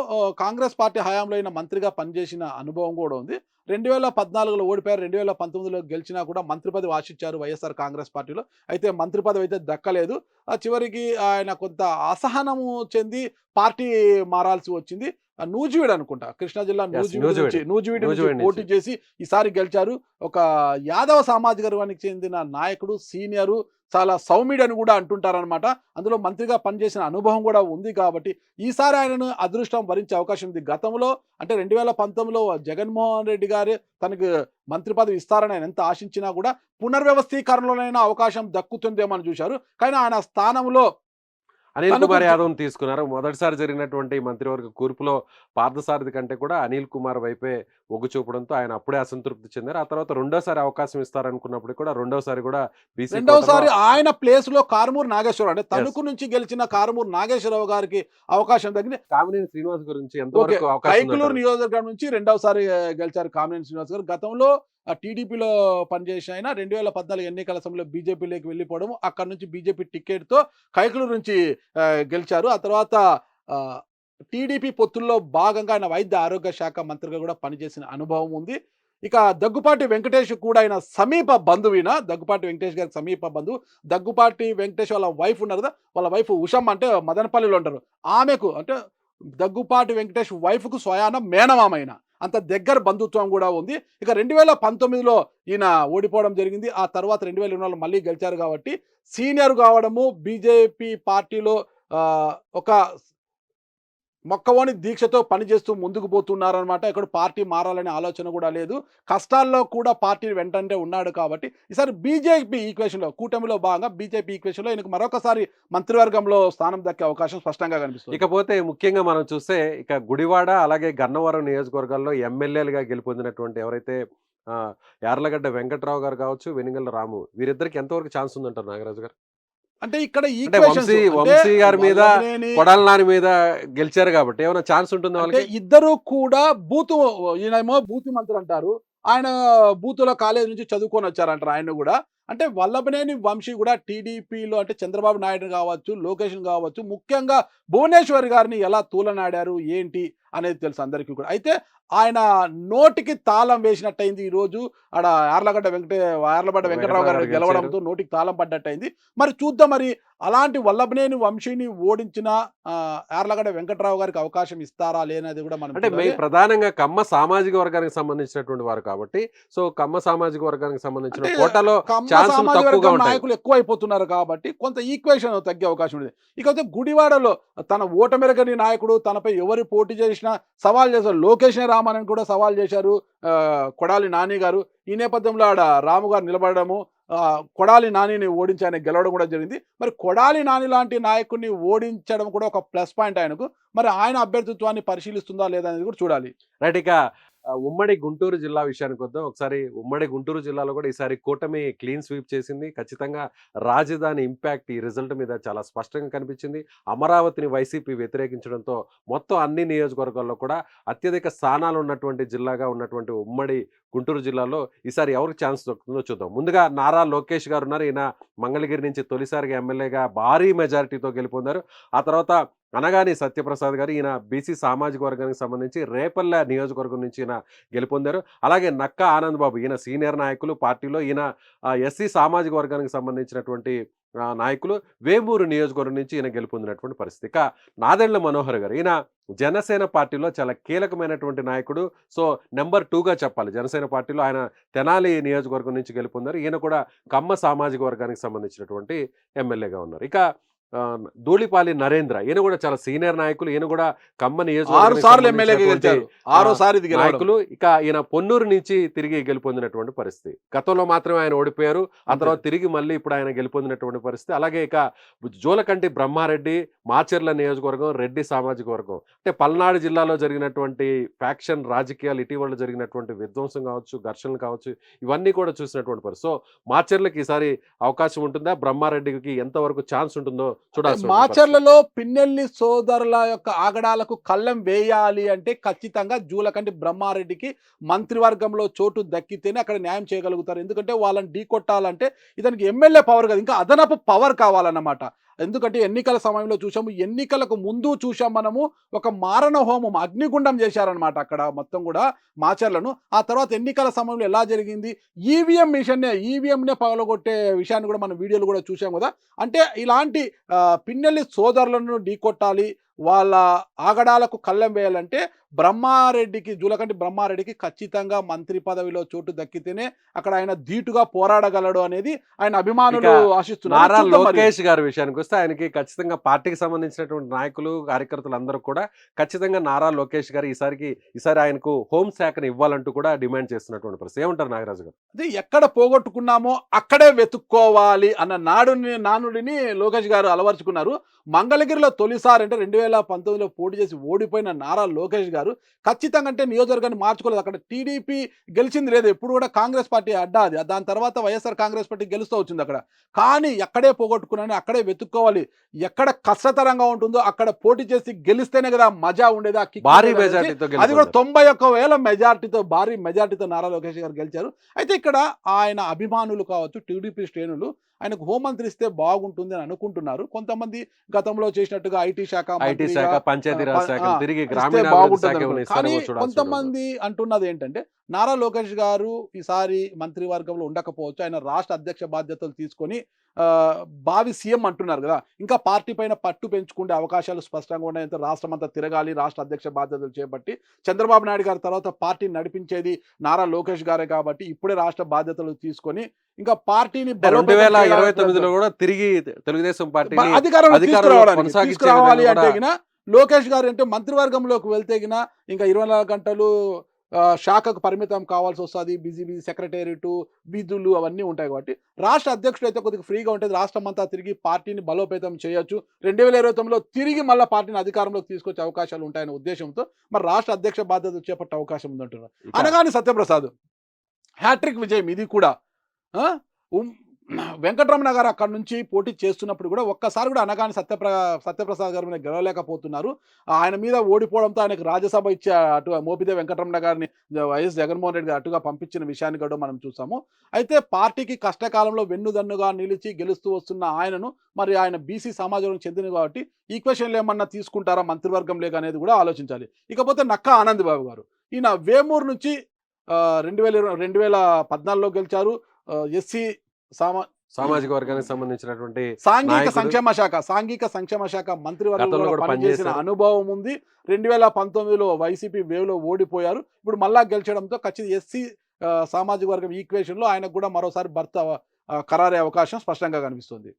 కాంగ్రెస్ పార్టీ హయాంలో అయిన మంత్రిగా పనిచేసిన అనుభవం కూడా ఉంది. 2014లో ఓడిపోయారు. 2019లో గెలిచినా కూడా మంత్రి పదవి ఆశించారు వైఎస్ఆర్ కాంగ్రెస్ పార్టీలో. అయితే మంత్రి పదవి అయితే దక్కలేదు. చివరికి ఆయన కొంత అసహనము చెంది పార్టీ మారాల్సి వచ్చింది. నూజివీడు అనుకుంటా, కృష్ణా జిల్లా నూజివీడు నుంచి పోటీ చేసి ఈసారి గెలిచారు. ఒక యాదవ సామాజిక వర్గానికి చెందిన నాయకుడు, సీనియరు, చాలా సౌమ్యుడు అని కూడా అంటుంటారనమాట. అందులో మంత్రిగా పనిచేసిన అనుభవం కూడా ఉంది కాబట్టి ఈసారి ఆయనను అదృష్టం వరించే అవకాశం ఉంది. గతంలో అంటే 2019లో జగన్మోహన్ రెడ్డి గారే తనకు మంత్రి పదవి ఇస్తారని ఆయన ఎంత ఆశించినా కూడా పునర్వ్యవస్థీకరణలోనైనా అవకాశం దక్కుతుందేమో అని చూశారు. కానీ ఆయన స్థానంలో అనిల్ కుమార్ యాదవ్ తీసుకున్నారు. మొదటిసారి జరిగినటువంటి మంత్రివర్గ కూర్పులో పార్థసారథి కంటే కూడా అనిల్ కుమార్ వైపే ఒగ్గు చూపడంతో ఆయన అప్పుడే అసంతృప్తి చెందారు. ఆ తర్వాత రెండోసారి అవకాశం ఇస్తారనుకున్నప్పుడు కూడా రెండోసారి ఆయన ప్లేస్ లో కారుమూరు నాగేశ్వరరావు, అంటే తణుకు నుంచి గెలిచిన కారుమూరు నాగేశ్వరరావు గారికి అవకాశం తగ్గింది. కామినేని శ్రీనివాస్ గురించి ఎంతవరకు అవకాశం కైకలూరు నియోజకవర్గం నుంచి రెండవసారి గెలిచారు కామినేని శ్రీనివాస్ గారు. గతంలో టీడీపీలో పనిచేసిన ఆయన 2014 ఎన్నికల సమయంలో బీజేపీలోకి వెళ్ళిపోవడం, అక్కడ నుంచి బీజేపీ టికెట్తో కైకలూరు నుంచి గెలిచారు. ఆ తర్వాత టీడీపీ పొత్తుల్లో భాగంగా ఆయన వైద్య ఆరోగ్య శాఖ మంత్రిగా కూడా పనిచేసిన అనుభవం ఉంది. ఇక దగ్గుపాటి వెంకటేష్ కూడా ఆయన సమీప బంధువిన, దగ్గుపాటి వెంకటేష్ గారికి సమీప బంధువు. దగ్గుపాటి వెంకటేష్ వాళ్ళ వైఫ్ ఉన్నారు కదా, వాళ్ళ వైఫ్ ఉషమ్మ అంటే మదనపల్లిలో ఉంటారు. ఆమెకు అంటే దగ్గుపాటి వెంకటేష్ వైఫ్కు స్వయాన మేనమామైన అంత దగ్గర బంధుత్వం కూడా ఉంది. ఇక 2019లో ఈయన ఓడిపోవడం జరిగింది. ఆ తర్వాత 2024లో మళ్ళీ గెలిచారు కాబట్టి సీనియర్ కావడము, బీజేపీ పార్టీలో ఒక మొక్కవోని దీక్షతో పనిచేస్తూ ముందుకు పోతున్నారనమాట. ఇక్కడ పార్టీ మారాలనే ఆలోచన కూడా లేదు. కష్టాల్లో కూడా పార్టీ వెంటంటే ఉన్నాడు కాబట్టి ఈసారి బీజేపీ ఈక్వేషన్‌లో కూటమిలో భాగంగా బీజేపీ ఈక్వేషన్‌లో ఈయనకు మరొకసారి మంత్రివర్గంలో స్థానం దక్కే అవకాశం స్పష్టంగా కనిపిస్తుంది. ఇకపోతే ముఖ్యంగా మనం చూస్తే ఇక గుడివాడ అలాగే గన్నవరం నియోజకవర్గాల్లో ఎమ్మెల్యేలుగా గెలుపొందినటువంటి ఎవరైతే యార్లగడ్డ వెంకట్రావు గారు కావచ్చు, వెనిగళ్ల రాము వీరిద్దరికి ఎంతవరకు ఛాన్స్ ఉందంటారు నాగరాజు గారు? అంటే ఇక్కడ అంటే ఈక్వేషన్స్ వంశీ గారి మీద వల్లభనేని కొడాల నాని మీద గెలిచారు కాబట్టి ఏమైనా ఛాన్స్ ఉంటుందా అంటే వాళ్ళకి? ఇద్దరు కూడా బూతు ఈయనేమో బూతు మంత్రి అంటారు. ఆయన బూతులో కాలేజీ నుంచి చదువుకొని వచ్చారంటారు ఆయన కూడా. అంటే వల్లభనేని వంశీ కూడా టీడీపీలో అంటే చంద్రబాబు నాయుడు కావచ్చు, లోకేష్ కావచ్చు, ముఖ్యంగా భువనేశ్వర్ గారిని ఎలా తూలనాడారు ఏంటి అనేది తెలుసు అందరికీ కూడా. అయితే ఆయన నోటికి తాళం వేసినట్టయింది ఈరోజు. ఆడ యార్లగడ్డ వెంకటరావు గారు గెలిచారు. గెలవడంతో నోటికి తాళం పడ్డట్టయింది. మరి చూద్దాం మరి అలాంటి వల్లభనేని వంశీని ఓడించిన యార్లగడ్డ వెంకటరావు గారికి అవకాశం ఇస్తారా లేనది కూడా మనం అంటే చూడాలి. ప్రధానంగా కమ్మ సామాజిక వర్గానికి సంబంధించినటువంటి వారు కాబట్టి సో కమ్మ సామాజిక వర్గానికి సంబంధించిన అంటే కోటాలో కమ్మ ఛాన్సులు సామాజిక తక్కువగా వర్గం ఉంటాయి. నాయకులు ఎక్కువ అయిపోతున్నారు కాబట్టి కొంత ఈక్వేషన్ తగ్గే అవకాశం ఉంది. ఇకపోతే గుడివాడలో తన ఓటమెరగని నాయకుడు తనపై ఎవరు పోటీ చేసినా సవాల్ చేశారు. లోకేష్ రామానని కూడా సవాల్ చేశారు కొడాలి నాని గారు. ఈ నేపథ్యంలో ఆడ రాము గారు నిలబడము, కొడాలి నానిని ఓడించి ఆయన గెలవడం కూడా జరిగింది. మరి కొడాలి నాని లాంటి నాయకుడిని ఓడించడం కూడా ఒక ప్లస్ పాయింట్ ఆయనకు. మరి ఆయన అభ్యర్థిత్వాన్ని పరిశీలిస్తుందా లేదా అనేది కూడా చూడాలి. రైట్. ఇక ఉమ్మడి గుంటూరు జిల్లా విషయానికి వద్దాం. ఒకసారి ఉమ్మడి గుంటూరు జిల్లాలో కూడా ఈసారి కూటమి క్లీన్ స్వీప్ చేసింది. ఖచ్చితంగా రాజధాని ఇంపాక్ట్ ఈ రిజల్ట్ మీద చాలా స్పష్టంగా కనిపించింది. అమరావతిని వైసీపీ వ్యతిరేకించడంతో మొత్తం అన్ని నియోజకవర్గాల్లో కూడా అత్యధిక స్థానాలు ఉన్నటువంటి జిల్లాగా ఉన్నటువంటి ఉమ్మడి గుంటూరు జిల్లాలో ఈసారి ఎవరికి ఛాన్స్ దొరుకుతుందో చూద్దాం. ముందుగా నారా లోకేష్ గారు ఉన్నారు. ఈయన మంగళగిరి నుంచి తొలిసారిగా ఎమ్మెల్యేగా భారీ మెజారిటీతో గెలుపొందారు. ఆ తర్వాత అనగాని సత్యప్రసాద్ గారు, ఈయన బీసీ సామాజిక వర్గానికి సంబంధించి రేపల్లె నియోజకవర్గం నుంచి ఈయన గెలుపొందారు. అలాగే నక్కా ఆనంద్ బాబు, ఈయన సీనియర్ నాయకులు పార్టీలో, ఈయన ఎస్సీ సామాజిక వర్గానికి సంబంధించినటువంటి నాయకులు, వేమూరు నియోజకవర్గం నుంచి ఈయన గెలుపొందినటువంటి పరిస్థితి. ఇక నాదెండ్ల మనోహర్ గారు, ఈయన జనసేన పార్టీలో చాలా కీలకమైనటువంటి నాయకుడు. సో నెంబర్ 2గా చెప్పాలి జనసేన పార్టీలో. ఆయన తెనాలి నియోజకవర్గం నుంచి గెలుపొందారు. ఈయన కూడా కమ్మ సామాజిక వర్గానికి సంబంధించినటువంటి ఎమ్మెల్యేగా ఉన్నారు. ఇక ధూళిపాలి నరేంద్ర, ఈయన కూడా చాలా సీనియర్ నాయకులు. ఈయన కూడా కమ్మ 6 నియోజకవర్గానికి సార్లు ఎమ్మెల్యేగా సంబంధించినటువంటి గెలిచారు. 6వ సారి ఇది గెలవడం. నాయకులు. ఇక ఈయన పొన్నూరు నుంచి తిరిగి గెలుపొందినటువంటి పరిస్థితి. గతంలో మాత్రమే ఆయన ఓడిపోయారు. ఆ అంతే. తర్వాత తిరిగి మళ్ళీ ఇప్పుడు ఆయన గెలుపొందినటువంటి పరిస్థితి. అలాగే ఇక జోలకంటి బ్రహ్మారెడ్డి, మాచర్ల నియోజకవర్గం, రెడ్డి సామాజిక వర్గం. అంటే పల్నాడు జిల్లాలో జరిగినటువంటి ఫ్యాక్షన్ రాజకీయాలు, ఇటీవల జరిగినటువంటి విధ్వంసం కావచ్చు, ఘర్షణలు కావచ్చు, ఇవన్నీ కూడా చూసినటువంటి పరిస్థితి. సో మాచర్లకి ఈసారి అవకాశం ఉంటుందా? బ్రహ్మారెడ్డికి ఎంతవరకు ఛాన్స్ ఉంటుందో చూడాల్సి ఉంది. మాచర్లలో పిన్నెల్లి సోదరుల యొక్క ఆగడాలకు కళ్ళెం వేయాలి అంటే ఖచ్చితంగా జూలకంటి బ్రహ్మారెడ్డికి మంత్రివర్గంలో చోటు దక్కితేనే అక్కడ న్యాయం చేయగలుగుతారు. ఎందుకంటే వాళ్ళని ఢీకొట్టాలంటే ఇతనికి ఎమ్మెల్యే పవర్ కాదు, ఇంకా అదనపు పవర్ కావాలన్నమాట. ఎందుకంటే ఎన్నికల సమయంలో చూసాము, ఎన్నికలకు ముందు చూసాం మనము, ఒక మారణ హోమం అగ్నిగుండం చేశారనమాట అక్కడ మొత్తం కూడా మాచర్లను. ఆ తర్వాత ఎన్నికల సమయంలో ఎలా జరిగింది, ఈవీఎంనే పగలగొట్టే విషయాన్ని కూడా మనం వీడియోలు కూడా చూసాం కదా. అంటే ఇలాంటి పిన్నెల్లి సోదరులను ఢీకొట్టాలి, వాళ్ళ ఆగడాలకు కళ్ళెం వేయాలంటే జూలకంటి బ్రహ్మారెడ్డికి ఖచ్చితంగా మంత్రి పదవిలో చోటు దక్కితేనే అక్కడ ఆయన ధీటుగా పోరాడగలడు అనేది ఆయన అభిమానులు ఆశిస్తున్నారు. నారా చూద్దాం మరి. లోకేష్ గారి విషయానికి వస్తే ఆయనకి ఖచ్చితంగా పార్టీకి సంబంధించినటువంటి నాయకులు, కార్యకర్తలు అందరూ కూడా ఖచ్చితంగా నారా లోకేష్ గారు ఈసారి ఆయనకు హోం శాఖను ఇవ్వాలంటూ కూడా డిమాండ్ చేస్తున్నటువంటి పరిస్థితి. ఏమంటారు నాగరాజు గారు? అది ఎక్కడ పోగొట్టుకున్నామో అక్కడే వెతుక్కోవాలి అన్న నానుడిని లోకేష్ గారు అలవర్చుకున్నారు. మంగళగిరిలో తొలిసారి అంటే 2019లో పోటీ చేసి ఓడిపోయిన నారా లోకేష్ గారు ఖచ్చితంగా అంటే నియోజకవర్గాన్ని మార్చుకోలేదు. అక్కడ టీడీపీ గెలిచింది లేదు, ఎప్పుడు కూడా కాంగ్రెస్ పార్టీ అడ్డా అది. దాని తర్వాత వైఎస్ఆర్ కాంగ్రెస్ పార్టీ గెలుస్తూ వచ్చింది అక్కడ. కానీ ఎక్కడే పోగొట్టుకున్నాను అక్కడే వెతుక్కోవాలి. ఎక్కడ కష్టతరంగా ఉంటుందో అక్కడ పోటీ చేసి గెలిస్తేనే కదా మజా ఉండేది, ఆ కిక్ భారీ ఉండేది. మెజార్టీతో అది కూడా గెలుపొందారు. 91,000 మెజార్టీతో, భారీ మెజార్టీతో నారా లోకేష్ గారు గెలిచారు. అయితే ఇక్కడ ఆయన అభిమానులు కావచ్చు, టీడీపీ శ్రేణులు ఆయనకు హోంమంత్రి ఇస్తే బాగుంటుంది అని అనుకుంటున్నారు. కొంతమంది గతంలో చేసినట్టుగా ఐటీ శాఖ శాఖ, పంచాయతీరాజ్ శాఖ, తిరిగి ఇస్తే గ్రామీణ బాగుంటుంది శాఖ కానీ కొంతమంది అంటున్నది ఏంటంటే నారా లోకేష్ గారు ఈసారి మంత్రివర్గంలో ఉండకపోవచ్చు, ఆయన రాష్ట్ర అధ్యక్ష బాధ్యతలు తీసుకొని భావి సీఎం అంటున్నారు కదా, ఇంకా పార్టీ పైన పట్టు పెంచుకునే అవకాశాలు స్పష్టంగా ఉన్నాయంటే రాష్ట్రం అంతా తిరగాలి, రాష్ట్ర అధ్యక్ష బాధ్యతలు చేపట్టి చంద్రబాబు నాయుడు గారి తర్వాత పార్టీని నడిపించేది నారా లోకేష్ గారే కాబట్టి ఇప్పుడే రాష్ట్ర బాధ్యతలు తీసుకొని ఇంకా పార్టీని బలోపేతం 2029లో కూడా తిరిగి తెలుగుదేశం పార్టీని అధికారంలోకి కొనసాగించే తీసుకురావాలి విధంగా అంటే కూడా గిన లోకేష్ గారు అంటే మంత్రివర్గంలోకి వెళ్తే గిన ఇంకా 24 గంటలు శాఖకు పరిమితం కావాల్సి వస్తుంది. బిజీ సెక్రటేరియట్ విధులు అవన్నీ ఉంటాయి కాబట్టి రాష్ట్ర అధ్యక్షుడు అయితే కొద్దిగా ఫ్రీగా ఉంటుంది, రాష్ట్రం అంతా తిరిగి పార్టీని బలోపేతం చేయొచ్చు. 2029లో తిరిగి మళ్ళీ పార్టీని అధికారంలోకి తీసుకొచ్చే అవకాశాలు ఉంటాయనే ఉద్దేశంతో మరి రాష్ట్ర అధ్యక్ష బాధ్యత చేపట్టే అవకాశం ఉందంటున్నారు. ఇక అనగాని సత్యప్రసాద్ హ్యాట్రిక్ విజయం ఇది కూడా. ఆ? వెంకటరమణ గారు అక్కడ నుంచి పోటీ చేస్తున్నప్పుడు కూడా ఒక్కసారి కూడా అనగాని సత్యప్రసాద్ గారి మీద గెలవలేకపోతున్నారు. ఆయన మీద ఓడిపోవడంతో ఆయనకు రాజ్యసభ ఇచ్చే అటు మోపిదే వెంకటరమణ గారిని వైఎస్ జగన్మోహన్ రెడ్డి గారు అటుగా పంపించిన విషయాన్ని కూడా మనం చూసాము. అయితే పార్టీకి కష్టకాలంలో వెన్నుదన్నుగా నిలిచి గెలుస్తూ వస్తున్న ఆయనను మరి ఆయన బీసీ సమాజం చెందిన కాబట్టి ఈక్వేషన్లు ఏమన్నా తీసుకుంటారా మంత్రివర్గం లేక అనేది కూడా ఆలోచించాలి. ఇకపోతే నక్కా ఆనంద్ బాబు గారు, ఈయన వేమూరు నుంచి 2014లో గెలిచారు. ఎస్సీ సామాజిక వర్గానికి సంబంధించినటువంటి సాంఘిక నాయకుడు. సాంఘిక సంక్షేమ శాఖ గతంలో మంత్రివర్గంలో కూడా పనిచేసిన పనిచేశారు. అనుభవం ఉంది. 2019లో వైసీపీ వేవ్లో ఓడిపోయారు. ఇప్పుడు మళ్ళా గెలిచడంతో ఖచ్చితంగా ఎస్సీ సామాజిక వర్గం ఈక్వేషన్లో ఆయనకు కూడా మరోసారి భర్త ఖరారే అవకాశం స్పష్టంగా కనిపిస్తుంది.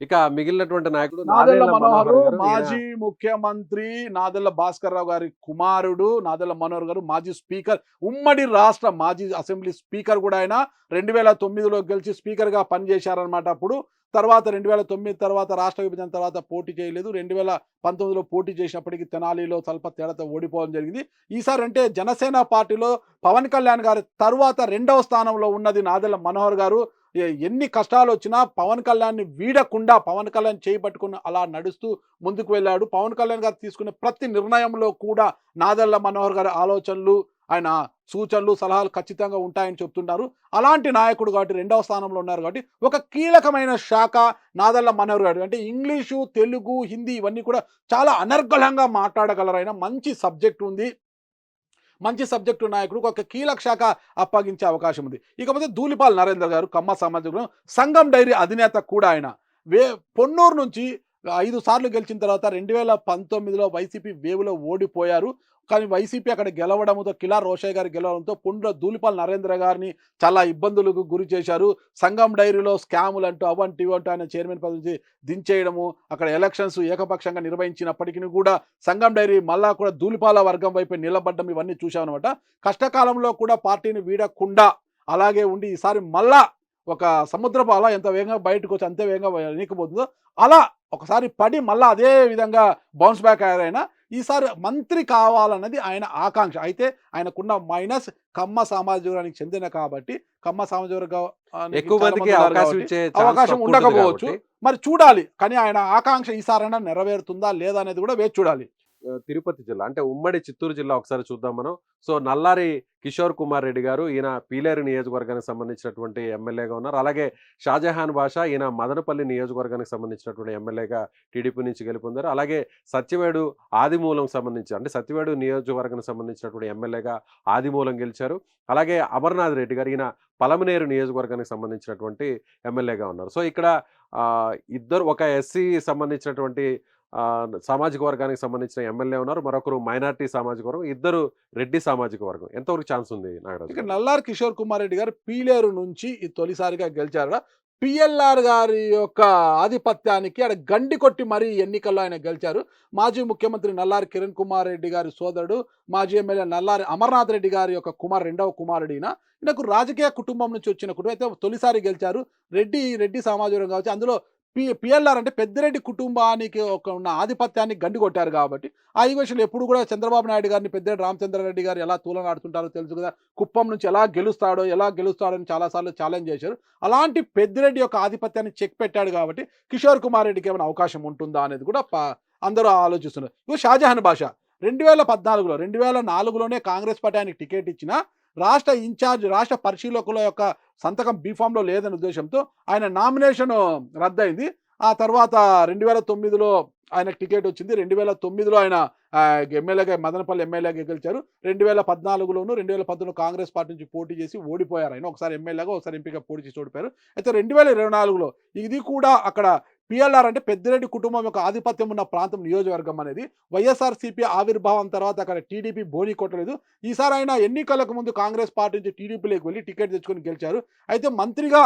ఇక మిగిలినటువంటి నాయకుడు నాదెళ్ల నాదెళ్ల మనోహర్ మనోహర్ గారు. మాజీ ముఖ్యమంత్రి నాదెళ్ల భాస్కర్ రావు గారి కుమారుడు నాదెళ్ల మనోహర్ గారు మాజీ స్పీకర్, ఉమ్మడి రాష్ట్ర మాజీ అసెంబ్లీ స్పీకర్ కూడా ఆయన 2009లో గెలిచి స్పీకర్గా పనిచేశారనమాట. అప్పుడు తర్వాత 2009 తర్వాత రాష్ట్ర విభజన తర్వాత పోటీ చేయలేదు. 2019లో పోటీ చేసినప్పటికీ తెనాలిలో స్వల్ప తేడాతో ఓడిపోవడం జరిగింది. ఈసారి అంటే జనసేన పార్టీలో పవన్ కళ్యాణ్ గారి తర్వాత 2వ స్థానంలో ఉన్నది నాదెళ్ల మనోహర్ గారు. ఎన్ని కష్టాలు వచ్చినా పవన్ కళ్యాణ్ని వీడకుండా పవన్ కళ్యాణ్ చేయి పట్టుకుని అలా నడుస్తూ ముందుకు వెళ్ళాడు. పవన్ కళ్యాణ్ గారు తీసుకునే ప్రతి నిర్ణయంలో కూడా నాదెళ్ల మనోహర్ గారి ఆలోచనలు, ఆయన సూచనలు, సలహాలు ఖచ్చితంగా ఉంటాయని చెప్తున్నారు. అలాంటి నాయకుడు కాబట్టి 2వ స్థానంలో ఉన్నారు కాబట్టి ఒక కీలకమైన శాఖ నాదెళ్ల మనోహర్ గారు. అంటే ఇంగ్లీషు, తెలుగు, హిందీ ఇవన్నీ కూడా చాలా అనర్గళంగా మాట్లాడగలరు. ఆయన మంచి సబ్జెక్ట్ ఉంది, మంచి సబ్జెక్టు నాయకుడు, ఒక కీలక శాఖ అప్పగించే అవకాశం ఉంది. ఇకపోతే ధూళిపాల్ నరేందర్ గారు కమ్మ సామాజిక సంఘం డైరీ అధినేత కూడా ఆయన. పొన్నూరు నుంచి 5 సార్లు గెలిచిన తర్వాత 2019లో వైసీపీ వేవ్లో ఓడిపోయారు. కానీ వైసీపీ అక్కడ గెలవడంతో కిలార్ రోషయ్య గారు గెలవడంతో పొన్నూరు ధూళిపాల్ నరేంద్ర గారిని చాలా ఇబ్బందులకు గురి చేశారు. సంఘం డైరీలో స్కాములు అంటూ అవంటి ఇవంటూ ఆయన చైర్మన్ పదవి నుంచి దించేయడము, అక్కడ ఎలక్షన్స్ ఏకపక్షంగా నిర్వహించినప్పటికీ కూడా సంఘం డైరీ మళ్ళా కూడా ధూళిపాల వర్గం వైపు నిలబడ్డం ఇవన్నీ చూసామన్నమాట. కష్టకాలంలో కూడా పార్టీని వీడకుండా అలాగే ఉండి ఈసారి మళ్ళా ఒక సముద్రపు అల ఎంత వేగంగా బయటకు వచ్చి అంతే వేగంగా వెనక్కిపోతుందో అలా ఒకసారి పడి మళ్ళీ అదే విధంగా బౌన్స్ బ్యాక్ అయ్యారైనా. ఈసారి మంత్రి కావాలన్నది ఆయన ఆకాంక్ష. అయితే ఆయనకున్న మైనస్ కమ్మ సామాజిక వర్గానికి చెందిన కాబట్టి కమ్మ సామాజిక వర్గానికి ఎక్కువ మందికి అవకాశం ఉండకపోవచ్చు, మరి చూడాలి. కానీ ఆయన ఆకాంక్ష ఈసారైనా నెరవేరుతుందా లేదా అనేది కూడా వేచి చూడాలి. తిరుపతి జిల్లా అంటే ఉమ్మడి చిత్తూరు జిల్లా ఒకసారి చూద్దాం మనం. సో నల్లారి కిషోర్ కుమార్ రెడ్డి గారు, ఈయన పీలేరు నియోజకవర్గానికి సంబంధించినటువంటి ఎమ్మెల్యేగా ఉన్నారు. అలాగే షాజహాన్ బాషా, ఈయన మదనపల్లి నియోజకవర్గానికి సంబంధించినటువంటి ఎమ్మెల్యేగా టీడీపీ నుంచి గెలుపొందారు. అలాగే సత్యవేడు ఆదిమూలం సంబంధించి అంటే సత్యవేడు నియోజకవర్గానికి సంబంధించినటువంటి ఎమ్మెల్యేగా ఆదిమూలం గెలిచారు. అలాగే అమర్నాథ్ రెడ్డి గారు, ఈయన పలమనేరు నియోజకవర్గానికి సంబంధించినటువంటి ఎమ్మెల్యేగా ఉన్నారు. సో ఇక్కడ ఇద్దరు, ఒక ఎస్సీ సంబంధించినటువంటి సామాజిక వర్గానికి సంబంధించిన ఎమ్మెల్యే ఉన్నారు, మరొకరు మైనార్టీ సామాజిక వర్గం, ఇద్దరు రెడ్డి సామాజిక వర్గం. ఎంతవరకు ఛాన్స్ ఉంది నాగరాజు? ఇక నల్లారి కిషోర్ కుమార్ రెడ్డి గారు పీలేరు నుంచి తొలిసారిగా గెలిచారు. పిఎల్ఆర్ గారి యొక్క ఆధిపత్యానికి ఆడ గండి కొట్టి మరీ ఎన్నికల్లో ఆయన గెలిచారు. మాజీ ముఖ్యమంత్రి నల్లారి కిరణ్ కుమార్ రెడ్డి గారి సోదరుడు, మాజీ ఎమ్మెల్యే నల్లారి అమర్నాథ్ రెడ్డి గారి యొక్క రెండవ కుమారుడు ఈయనకు రాజకీయ కుటుంబం నుంచి వచ్చిన కుటుంబం అయితే తొలిసారి గెలిచారు. రెడ్డి సమాజం కావచ్చు. అందులో పిఎల్ఆర్ అంటే పెద్దిరెడ్డి కుటుంబానికి ఉన్న ఆధిపత్యాన్ని గండి కొట్టారు కాబట్టి ఆ ఈక్వేషన్లు ఎప్పుడు కూడా చంద్రబాబు నాయుడు గారిని పెద్దిరెడ్డి రామచంద్రారెడ్డి గారు ఎలా తూలనాడుతుంటారో తెలుసు కదా. కుప్పం నుంచి ఎలా గెలుస్తాడో అని చాలాసార్లు ఛాలెంజ్ చేశారు. అలాంటి పెద్దిరెడ్డి యొక్క ఆధిపత్యాన్ని చెక్ పెట్టాడు కాబట్టి కిషోర్ కుమార్ రెడ్డికి ఏమైనా అవకాశం ఉంటుందా అనేది కూడా అందరూ ఆలోచిస్తున్నారు. ఇవి షాజహాన్ బాషా 2014లోనే కాంగ్రెస్ పార్టీ ఆయనకి టికెట్ ఇచ్చిన రాష్ట్ర ఇన్ఛార్జ్, రాష్ట్ర పరిశీలకుల యొక్క సంతకం బీఫామ్లో లేదనే ఉద్దేశంతో ఆయన నామినేషన్ రద్దయింది. ఆ తర్వాత 2009లో ఆయనకు టికెట్ వచ్చింది. 2009లో ఆయన ఎమ్మెల్యేగా మదనపల్లి ఎమ్మెల్యేగా గెలిచారు. 2014లోను 2019లో కాంగ్రెస్ పార్టీ నుంచి పోటీ చేసి ఓడిపోయారు ఆయన. ఒకసారి ఎమ్మెల్యేగా, ఒకసారి ఎంపీగా పోటీ చేసి ఓడిపోయారు. అయితే 2024లో ఇది కూడా అక్కడ పిఎల్ఆర్ అంటే పెద్దిరెడ్డి కుటుంబం యొక్క ఆధిపత్యం ఉన్న ప్రాంతం నియోజకవర్గం అనేది. వైఎస్ఆర్‌సీపీ ఆవిర్భావం తర్వాత అక్కడ టీడీపీ బోణీ కొట్టలేదు. ఈసారి ఆయన ఎన్నికలకు ముందు కాంగ్రెస్ పార్టీ నుంచి టీడీపీలోకి వెళ్లి టికెట్ తెచ్చుకొని గెలిచారు. అయితే మంత్రిగా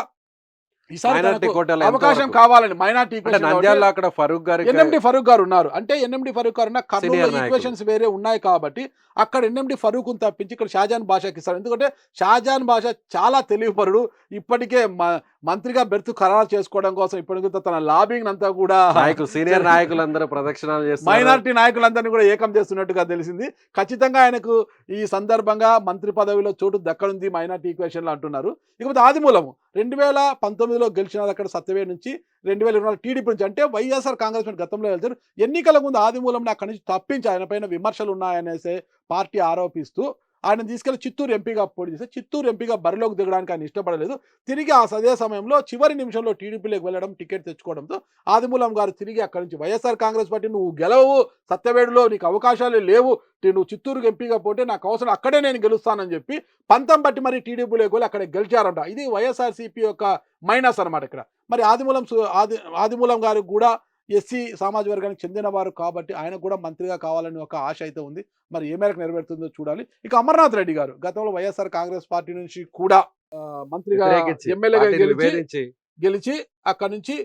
ఈసారి మైనారిటీ తనకు కోటాలో అవకాశం ఎంతవరకు? కావాలని మైనార్టీ అంటే నంద్యాలలో అక్కడ ఫరూక్ గారికి ఎన్ఎండి ఫరూక్ గారు ఉన్నారు. అంటే ఎన్ఎండి ఫరూక్ గారు ఉన్న కర్నూలులో సీనియర్ నాయకులు. ఈక్వేషన్స్ వేరే ఉన్నాయి కాబట్టి అక్కడ ఎన్ఎండి ఫరూక్‌ని తప్పించి ఇక్కడ షాజాన్ బాషాకి ఇస్తారు. ఎందుకంటే షాజాన్ బాషా చాలా తెలివిపరుడు. ఇప్పటికే మంత్రిగా బెర్త్ ఖరారు చేసుకోవడం కోసం ఇప్పటికి తన లాబింగ్ అంతా కూడా నాయకులు సీనియర్ నాయకులందరూ ప్రదక్షిణాలు చేస్తున్నారు. మైనారిటీ నాయకులందరినీ కూడా ఏకం చేస్తున్నట్టుగా తెలిసింది. ఖచ్చితంగా ఆయనకు ఈ సందర్భంగా మంత్రి పదవిలో చోటు దక్కనుంది మైనారిటీ ఈక్వేషన్‌లో అంటున్నారు. ఇకపోతే ఆదిమూలము 2019లో గెలిచినారు అక్కడ సత్యవేడ్ నుంచి. 2024 టీడీపీ నుంచి అంటే వైఎస్ఆర్ కాంగ్రెస్ పార్టీ గతంలో వెళ్తారు. ఎన్నికల ముందు ఆదిమూలంని అక్కడి నుంచి తప్పించి ఆయన పైన విమర్శలు ఉన్నాయనేసి పార్టీ ఆరోపిస్తూ ఆయన తీసుకెళ్లి చిత్తూరు ఎంపీగా పోటీ చేస్తే చిత్తూరు ఎంపీగా బరిలోకి దిగడానికి ఆయన ఇష్టపడలేదు. తిరిగి అదే సమయంలో చివరి నిమిషంలో టీడీపీలోకి వెళ్ళడం, టికెట్ తెచ్చుకోవడంతో ఆదిమూలం గారు తిరిగి అక్కడి నుంచి వైఎస్ఆర్ కాంగ్రెస్ పార్టీ నువ్వు గెలవు, సత్యవేడులో నీకు అవకాశాలు లేవు, నువ్వు చిత్తూరుకి ఎంపీగా పోతే నాకు అవసరం, అక్కడే నేను గెలుస్తానని చెప్పి పంతం బట్టి మరి టీడీపీలోకి వెళ్ళి అక్కడ గెలిచారంట. ఇది వైఎస్ఆర్‌సీపీ యొక్క మైనస్ అనమాట ఇక్కడ. మరి ఆదిమూలం గారికి కూడా ఎస్సీ సామాజిక వర్గానికి చెందిన వారు కాబట్టి ఆయనకు కూడా మంత్రిగా కావాలని ఒక ఆశ అయితే ఉంది. మరి ఏ మేరకు నెరవేరుతుందో చూడాలి. ఇక అమర్నాథ్ రెడ్డి గారు గతంలో వైఎస్ఆర్ కాంగ్రెస్ పార్టీ నుంచి కూడా మంత్రిగా వ్యతిరేకించి, ఎమ్మెల్యేగా పార్టీని గెలిచి అక్కడ నుంచి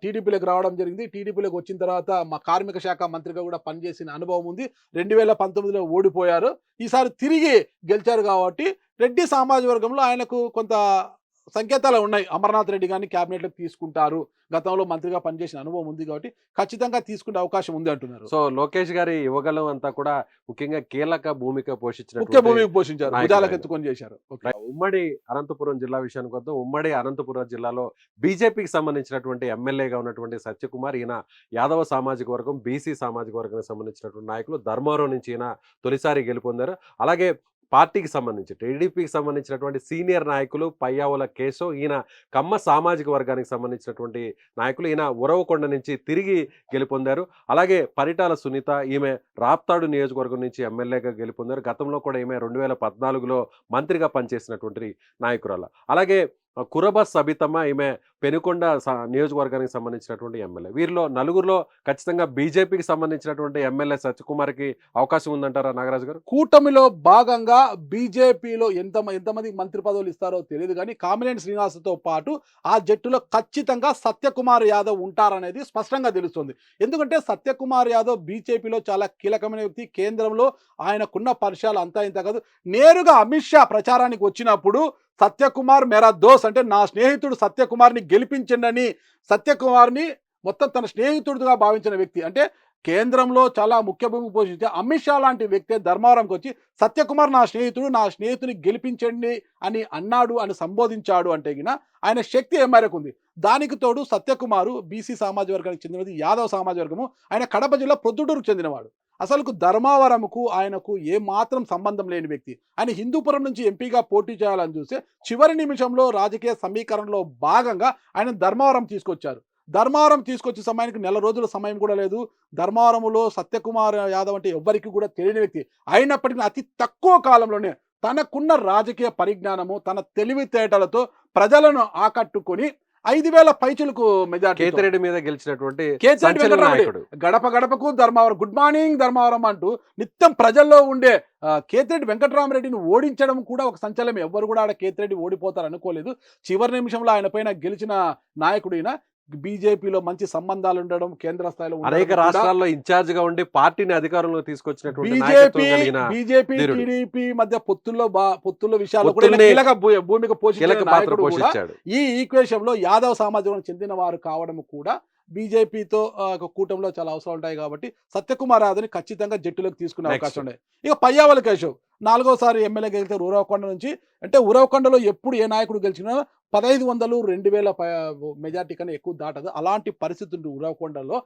టీడీపీలోకి రావడం జరిగింది. టీడీపీలోకి వచ్చిన తర్వాత మా కార్మిక శాఖ మంత్రిగా కూడా పనిచేసిన అనుభవం ఉంది. 2019లో ఓడిపోయారు. ఈసారి తిరిగి గెలిచారు కాబట్టి రెడ్డి సామాజిక వర్గంలో ఆయనకు కొంత సంకేతాలు ఉన్నాయి. అమర్నాథ్ రెడ్డి గారిని క్యాబినెట్‌లోకి తీసుకుంటారు. గతంలో మంత్రిగా పనిచేసిన అనుభవం ఉంది కాబట్టి ఖచ్చితంగా తీసుకునే అవకాశం ఉంది అంటున్నారు. సో లోకేష్ గారి యువగలం అంతా కూడా ముఖ్యంగా కీలక భూమిక ముఖ్య పోషించినటువంటి భూమికి పోషించారు. నాయకుడు భుజాలకు ఆయన. ఎత్తుకొని చేశారు. ఓకే. ఉమ్మడి అనంతపురం జిల్లా విషయానికి వద్దాం. ఉమ్మడి అనంతపురం జిల్లాలో బీజేపీకి సంబంధించినటువంటి ఎమ్మెల్యేగా ఉన్నటువంటి సత్యకుమార్, ఈయన యాదవ సామాజిక వర్గం, బీసీ సామాజిక వర్గానికి సంబంధించినటువంటి నాయకులు. ధర్మవరం నుంచి ఈయన తొలిసారి గెలుపొందారు. అలాగే పార్టీకి సంబంధించి టీడీపీకి సంబంధించినటువంటి సీనియర్ నాయకులు పయ్యావుల కేశవ్, ఈయన కమ్మ సామాజిక వర్గానికి సంబంధించినటువంటి నాయకులు. ఈయన ఉరవకొండ నుంచి తిరిగి గెలుపొందారు. అలాగే పరిటాల సునీత, ఈమె రాప్తాడు నియోజకవర్గం నుంచి ఎమ్మెల్యేగా గెలుపొందారు. గతంలో కూడా ఈమె 2014లో మంత్రిగా పనిచేసినటువంటి నాయకురాలు. అలాగే కురబ సబితమ్మ, ఈమె పెనుకొండ నియోజకవర్గానికి సంబంధించినటువంటి ఎమ్మెల్యే. వీరిలో నలుగురిలో ఖచ్చితంగా బీజేపీకి సంబంధించినటువంటి ఎమ్మెల్యే సత్యకుమార్కి అవకాశం ఉందంటారా నాగరాజు గారు? కూటమిలో భాగంగా బీజేపీలో ఎంతమంది మంత్రి పదవులు ఇస్తారో తెలియదు కానీ కామినేని శ్రీనివాసతో పాటు ఆ జట్టులో ఖచ్చితంగా సత్యకుమార్ యాదవ్ ఉంటారనేది స్పష్టంగా తెలుస్తుంది. ఎందుకంటే సత్యకుమార్ యాదవ్ బీజేపీలో చాలా కీలకమైన వ్యక్తి. కేంద్రంలో ఆయనకున్న పరిచయాలు అంతా ఇంత కాదు. నేరుగా అమిత్ షా ప్రచారానికి వచ్చినప్పుడు సత్యకుమార్ మేరా దోస్ అంటే నా స్నేహితుడు సత్యకుమార్ని గెలిపించండి, సత్యకుమార్ని మొత్తం తన స్నేహితుడిగా భావించిన వ్యక్తి. అంటే కేంద్రంలో చాలా ముఖ్య భూమిక పోషించే అమిత్ షా లాంటి వ్యక్తి ధర్మవరంకి వచ్చి సత్యకుమార్ నా స్నేహితుని గెలిపించండి అని అన్నాడు అని సంబోధించాడు అంటే గిన ఆయన శక్తి ఏ మేరకు ఉంది. దానికి తోడు సత్యకుమారు బీసీ సామాజిక వర్గానికి చెందినది, యాదవ్ సామాజిక వర్గము. ఆయన కడప జిల్లా ప్రొద్దుటూరుకు చెందినవాడు. అసలుకు ధర్మవరంకు ఆయనకు ఏ మాత్రం సంబంధం లేని వ్యక్తి. ఆయన హిందూపురం నుంచి ఎంపీగా పోటీ చేయాలని చూస్తే చివరి నిమిషంలో రాజకీయ సమీకరణలో భాగంగా ఆయన ధర్మవరం తీసుకొచ్చారు. ధర్మవరం తీసుకొచ్చే సమయానికి నెల రోజుల సమయం కూడా లేదు. ధర్మవరంలో సత్యకుమార్ యాదవ్ అంటే ఎవ్వరికి కూడా తెలియని వ్యక్తి. అయినప్పటికీ అతి తక్కువ కాలంలోనే తనకున్న రాజకీయ పరిజ్ఞానము, తన తెలివితేటలతో ప్రజలను ఆకట్టుకొని 5,000 పైచులకు మెజార్టీ కేతిరెడ్డి మీద గెలిచినటువంటి కేతిరెడ్డి సంచలన వెంకటరామరెడ్డి నాయకుడు. గడప గడపకు ధర్మవరం, గుడ్ మార్నింగ్ ధర్మవరం అంటూ నిత్యం ప్రజల్లో ఉండే కేతిరెడ్డి వెంకటరామరెడ్డిని ఓడించడం కూడా ఒక సంచలనం. ఎవ్వరు కూడా ఆడ కేతిరెడ్డి ఓడిపోతారు అనుకోలేదు. చివరి నిమిషంలో ఆయన పైన గెలిచిన నాయకుడు ఈయన. బీజేపీలో మంచి సంబంధాలు ఉండడం, కేంద్ర స్థాయిలో అనేక రాష్ట్రాల్లో ఇన్ఛార్జ్ గా ఉండి పార్టీని అధికారంలో తీసుకొచ్చినటువంటి బీజేపీ నాయకత్వం కలిగిన ధీరుడు. టీడీపీ మధ్య పొత్తుల్లో విషయాల్లో కూడా పొత్తుల్ని కీలక భూమిక కీలక పోషించిన పాత్ర నాయకుడు కూడా. పోషించాడు. ఈ ఈక్వేషన్ లో యాదవ్ సామాజిక చెందిన వారు కావడం కూడా బీజేపీతో కూటమిలో చాలా అవసరాలు ఉంటాయి కాబట్టి సత్యకుమార్ యాదవ్ని ఖచ్చితంగా జట్టులోకి తీసుకునే Next. అవకాశం ఉన్నాయి. ఇక పయ్యావల కేశవ్ 4వసారి ఎమ్మెల్యే గెలిచారు ఉరవకొండ నుంచి. అంటే ఉరవకొండలో ఎప్పుడు ఏ నాయకుడు గెలిచినా 1,500, 2,000 మెజార్టీ కన్నా ఎక్కువ దాటదు. అలాంటి పరిస్థితి ఉంది ఉరవకొండలో.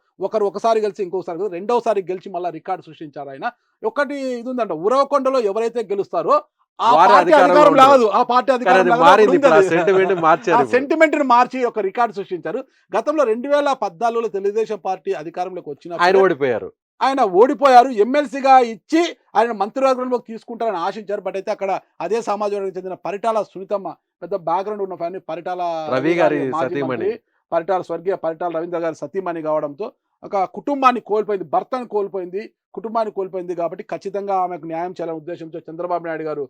ఒకసారి గెలిచి ఇంకోసారి రెండోసారి గెలిచి మళ్ళీ రికార్డు సృష్టించారు ఆయన. ఒకటి ఇది ఉందంట, ఉరవకొండలో ఎవరైతే గెలుస్తారో ఆ వారు పార్టీ అధికారంలో అధికారం ఉండరు. లాగదు. ఆ పార్టీ కానీ అధికారం అది లాగదు. మారింది. అప్పుడు ఇప్పుడు ఆ ఉంది అది. సెంటిమెంట్ ఆ మార్చారు ఇప్పుడు. సెంటిమెంట్‌ని మార్చి ఒక రికార్డ్ సృష్టించారు. గతంలో 2014లో తెలుగుదేశం పార్టీ అధికారంలోకి ఆయన వచ్చినప్పుడు ఓడిపోయారు. ఆయన ఓడిపోయారు. ఎమ్మెల్సీగా ఇచ్చి ఆయన మంత్రివర్గంలోకి తీసుకుంటారని ఆశించారు. బట్ అయితే అక్కడ అదే సామాజిక వర్గానికి చెందిన పరిటాల సునీతమ్మ, పెద్ద బ్యాక్‌గ్రౌండ్ ఉన్న ఫ్యామిలీ, పరిటాల రవి రవి గారి గారి మాజీ సతీమణి. మంత్రి, స్వర్గీయ పరిటాల రవీంద్ర గారి సతీమణి కావడంతో ఒక కుటుంబాన్ని కోల్పోయింది. భర్తను కోల్పోయింది. కుటుంబాన్ని కోల్పోయింది కాబట్టి ఖచ్చితంగా ఆమెకు న్యాయం చేయాలనే ఉద్దేశంతో చంద్రబాబు నాయుడు గారు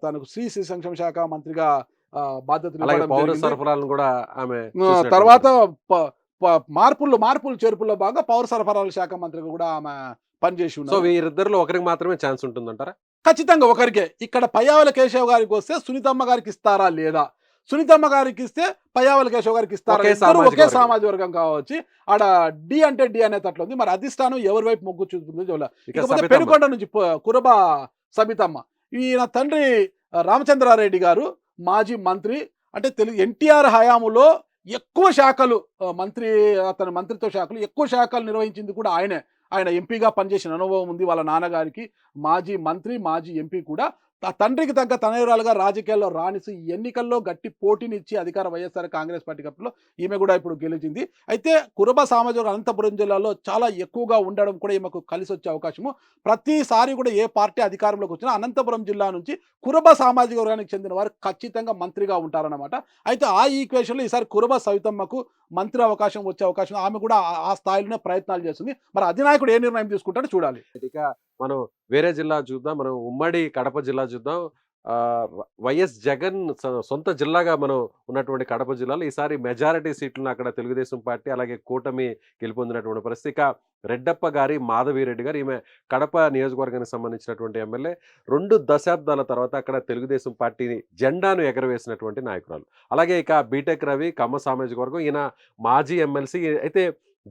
తనకు శిశు సంక్షేమ శాఖ మంత్రిగా బాధ్యతలు అలాగే ఇవ్వడం పౌర జరిగింది. సరఫరాలను కూడా ఆమె చూసినటువంటి తర్వాత పరిస్థితి. ప ప మార్పులు చేర్పుల్లో భాగంగా పౌర సరఫరాల శాఖ మంత్రిగా కూడా ఆమె పనిచేసి సో ఉన్నారు. వీరిద్దరిలో ఒకరికి మాత్రమే ఛాన్స్ ఉంటుందంటారా? ఖచ్చితంగా ఒకరికే. ఇక్కడ పయ్యావుల కేశవ్ గారికి వస్తే సునీతమ్మ గారికి ఇస్తారా లేదా? సునీతమ్మ గారికి ఇస్తే పయ్యావుల కేశవ్ గారికి ఇస్తారా? ఒకే ఇద్దరు సామాజిక ఒకే వర్గం. సామాజిక వర్గం కావచ్చు. ఆడ డి అంటే డి అనేటట్లు ఉంది. మరి అధిష్టానం ఎవరి వైపు మొగ్గు చూపుతుందో చూడాలి. ఇక ఇకపోతే సబితమ్మ. పెనుకొండ నుంచి కురబ సబితమ్మ. ఈయన తండ్రి రామచంద్రారెడ్డి గారు మాజీ మంత్రి. అంటే ఎన్టీఆర్ హయాములో ఎక్కువ శాఖలు మంత్రి, అతని మంత్రిత్వ శాఖలు ఎక్కువ శాఖలు నిర్వహించింది కూడా ఆయనే. ఆయన ఎంపీగా పనిచేసిన అనుభవం ఉంది వాళ్ళ నాన్నగారికి. మాజీ మంత్రి, మాజీ ఎంపీ కూడా. తండ్రికి తగ్గ తనయురాలుగా రాజకీయాల్లో రాణిసి ఎన్నికల్లో గట్టి పోటీనిచ్చి అధికార వైఎస్ఆర్ కాంగ్రెస్ పార్టీ కప్పులో ఈమె కూడా ఇప్పుడు గెలిచింది. అయితే కురబ సామాజిక వర్గం అనంతపురం జిల్లాలో చాలా ఎక్కువగా ఉండడం కూడా ఈమెకు కలిసి వచ్చే అవకాశము. ప్రతిసారి కూడా ఏ పార్టీ అధికారంలోకి వచ్చినా అనంతపురం జిల్లా నుంచి కురబ సామాజిక వర్గానికి చెందిన వారు ఖచ్చితంగా మంత్రిగా ఉంటారన్నమాట. అయితే ఆ ఈక్వేషన్లో ఈసారి కురబ సవితమ్మకు మంత్రి అవకాశం వచ్చే అవకాశం, ఆమె కూడా ఆ స్థాయిలోనే ప్రయత్నాలు చేస్తుంది. మరి అధినాయకుడు ఏ నిర్ణయం తీసుకుంటాడో చూడాలి. ఇక మనం వేరే జిల్లా చూద్దాం. మనం ఉమ్మడి కడప జిల్లా చూద్దాం. వైఎస్ జగన్ సొంత జిల్లాగా మనం ఉన్నటువంటి కడప జిల్లాలో ఈసారి మెజారిటీ సీట్లను అక్కడ తెలుగుదేశం పార్టీ అలాగే కూటమి గెలుపొందినటువంటి పరిస్థితి. ఇక రెడ్డప్ప గారి మాధవిరెడ్డి గారు, ఈమె కడప నియోజకవర్గానికి సంబంధించినటువంటి ఎమ్మెల్యే. 2 దశాబ్దాల తర్వాత అక్కడ తెలుగుదేశం పార్టీని జెండాను ఎగరవేసినటువంటి నాయకురాలు. అలాగే ఇక బీటెక్ రవి కమ్మ సామాజిక వర్గం, ఈయన మాజీ ఎమ్మెల్సీ. అయితే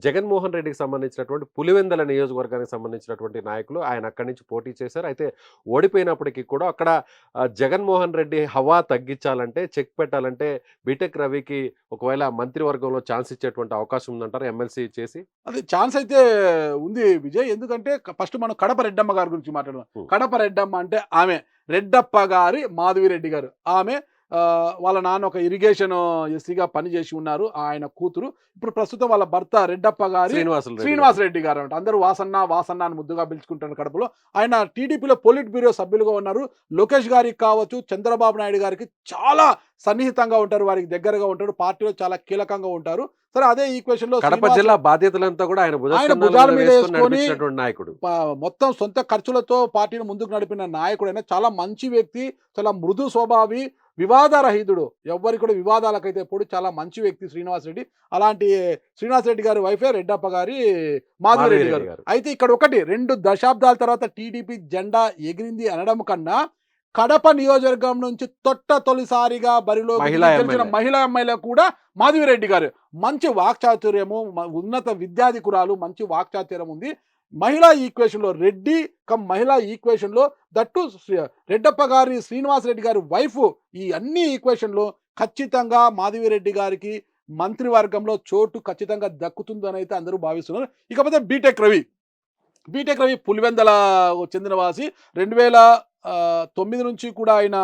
జగన్మోహన్ రెడ్డికి సంబంధించినటువంటి పులివెందల నియోజకవర్గానికి సంబంధించినటువంటి నాయకులు ఆయన అక్కడి నుంచి పోటీ చేశారు. అయితే ఓడిపోయినప్పటికీ కూడా అక్కడ జగన్మోహన్ రెడ్డి హవా తగ్గించాలంటే, చెక్ పెట్టాలంటే బీటెక్ రవికి ఒకవేళ మంత్రివర్గంలో ఛాన్స్ ఇచ్చేటువంటి అవకాశం ఉందంటారు ఎమ్మెల్సీ చేసి? అది ఛాన్స్ అయితే ఉంది విజయ్. ఎందుకంటే ఫస్ట్ మనం కడప రెడ్డమ్మ గారి గురించి మాట్లాడదాం. కడప రెడ్డమ్మ అంటే ఆమె రెడ్డప్ప గారి మాధవిరెడ్డి గారు. ఆమె వాళ్ళ నాన్న ఒక ఇరిగేషన్ ఎస్సీగా పనిచేసి ఉన్నారు. ఆయన కూతురు ఇప్పుడు ప్రస్తుతం వాళ్ళ భర్త రెడ్డప్ప గారి శ్రీనివాసరెడ్డి గారు అంట. అందరూ వాసన్న వాసన్న అని ముద్దుగా పిలుచుకుంటారు కడపలో. ఆయన టీడీపీలో పొలిట్ బ్యూరో సభ్యులుగా ఉన్నారు. లోకేష్ గారికి కావచ్చు, చంద్రబాబు నాయుడు గారికి చాలా సన్నిహితంగా ఉంటారు, వారికి దగ్గరగా ఉంటారు, పార్టీలో చాలా కీలకంగా ఉంటారు. సరే, అదే ఈక్వేషన్ లో కడప జిల్లా బాధ్యతలంతా కూడా ఆయన భుజాల మీద వేసుకొని నాయకుడు. మొత్తం సొంత ఖర్చులతో పార్టీని ముందుకు నడిపిన నాయకుడైన చాలా మంచి వ్యక్తి, చాలా మృదు స్వభావి, వివాదరహితుడు. ఎవ్వరికి కూడా వివాదాలకైతే ఎప్పుడు చాలా మంచి వ్యక్తి శ్రీనివాసరెడ్డి. అలాంటి శ్రీనివాసరెడ్డి గారి వైఫే రెడ్డప్ప గారి మాధవిరెడ్డి గారు. అయితే ఇక్కడ ఒకటి, 2 దశాబ్దాల తర్వాత టీడీపీ జెండా ఎగిరింది అనడం కన్నా కడప నియోజకవర్గం నుంచి తొలిసారిగా బరిలో గెలిచిన మహిళా ఎమ్మెల్యే కూడా మాధవిరెడ్డి గారు. మంచి వాక్చాతుర్యము, ఉన్నత విద్యాధికురాలు, మంచి వాక్చాతుర్యం ఉంది. మహిళా ఈక్వేషన్ లో రెడ్డి మహిళా ఈక్వేషన్ లో దట్టు రెడ్డప్ప గారి శ్రీనివాసరెడ్డి గారి వైఫ్, ఈ అన్ని ఈక్వేషన్ లో ఖచ్చితంగా మాధవిరెడ్డి గారికి మంత్రివర్గంలో చోటు ఖచ్చితంగా దక్కుతుందని అయితే అందరూ భావిస్తున్నారు. ఇకపోతే బీటెక్ రవి పులివెందల చెందినవాసి. 2009 నుంచి కూడా ఆయన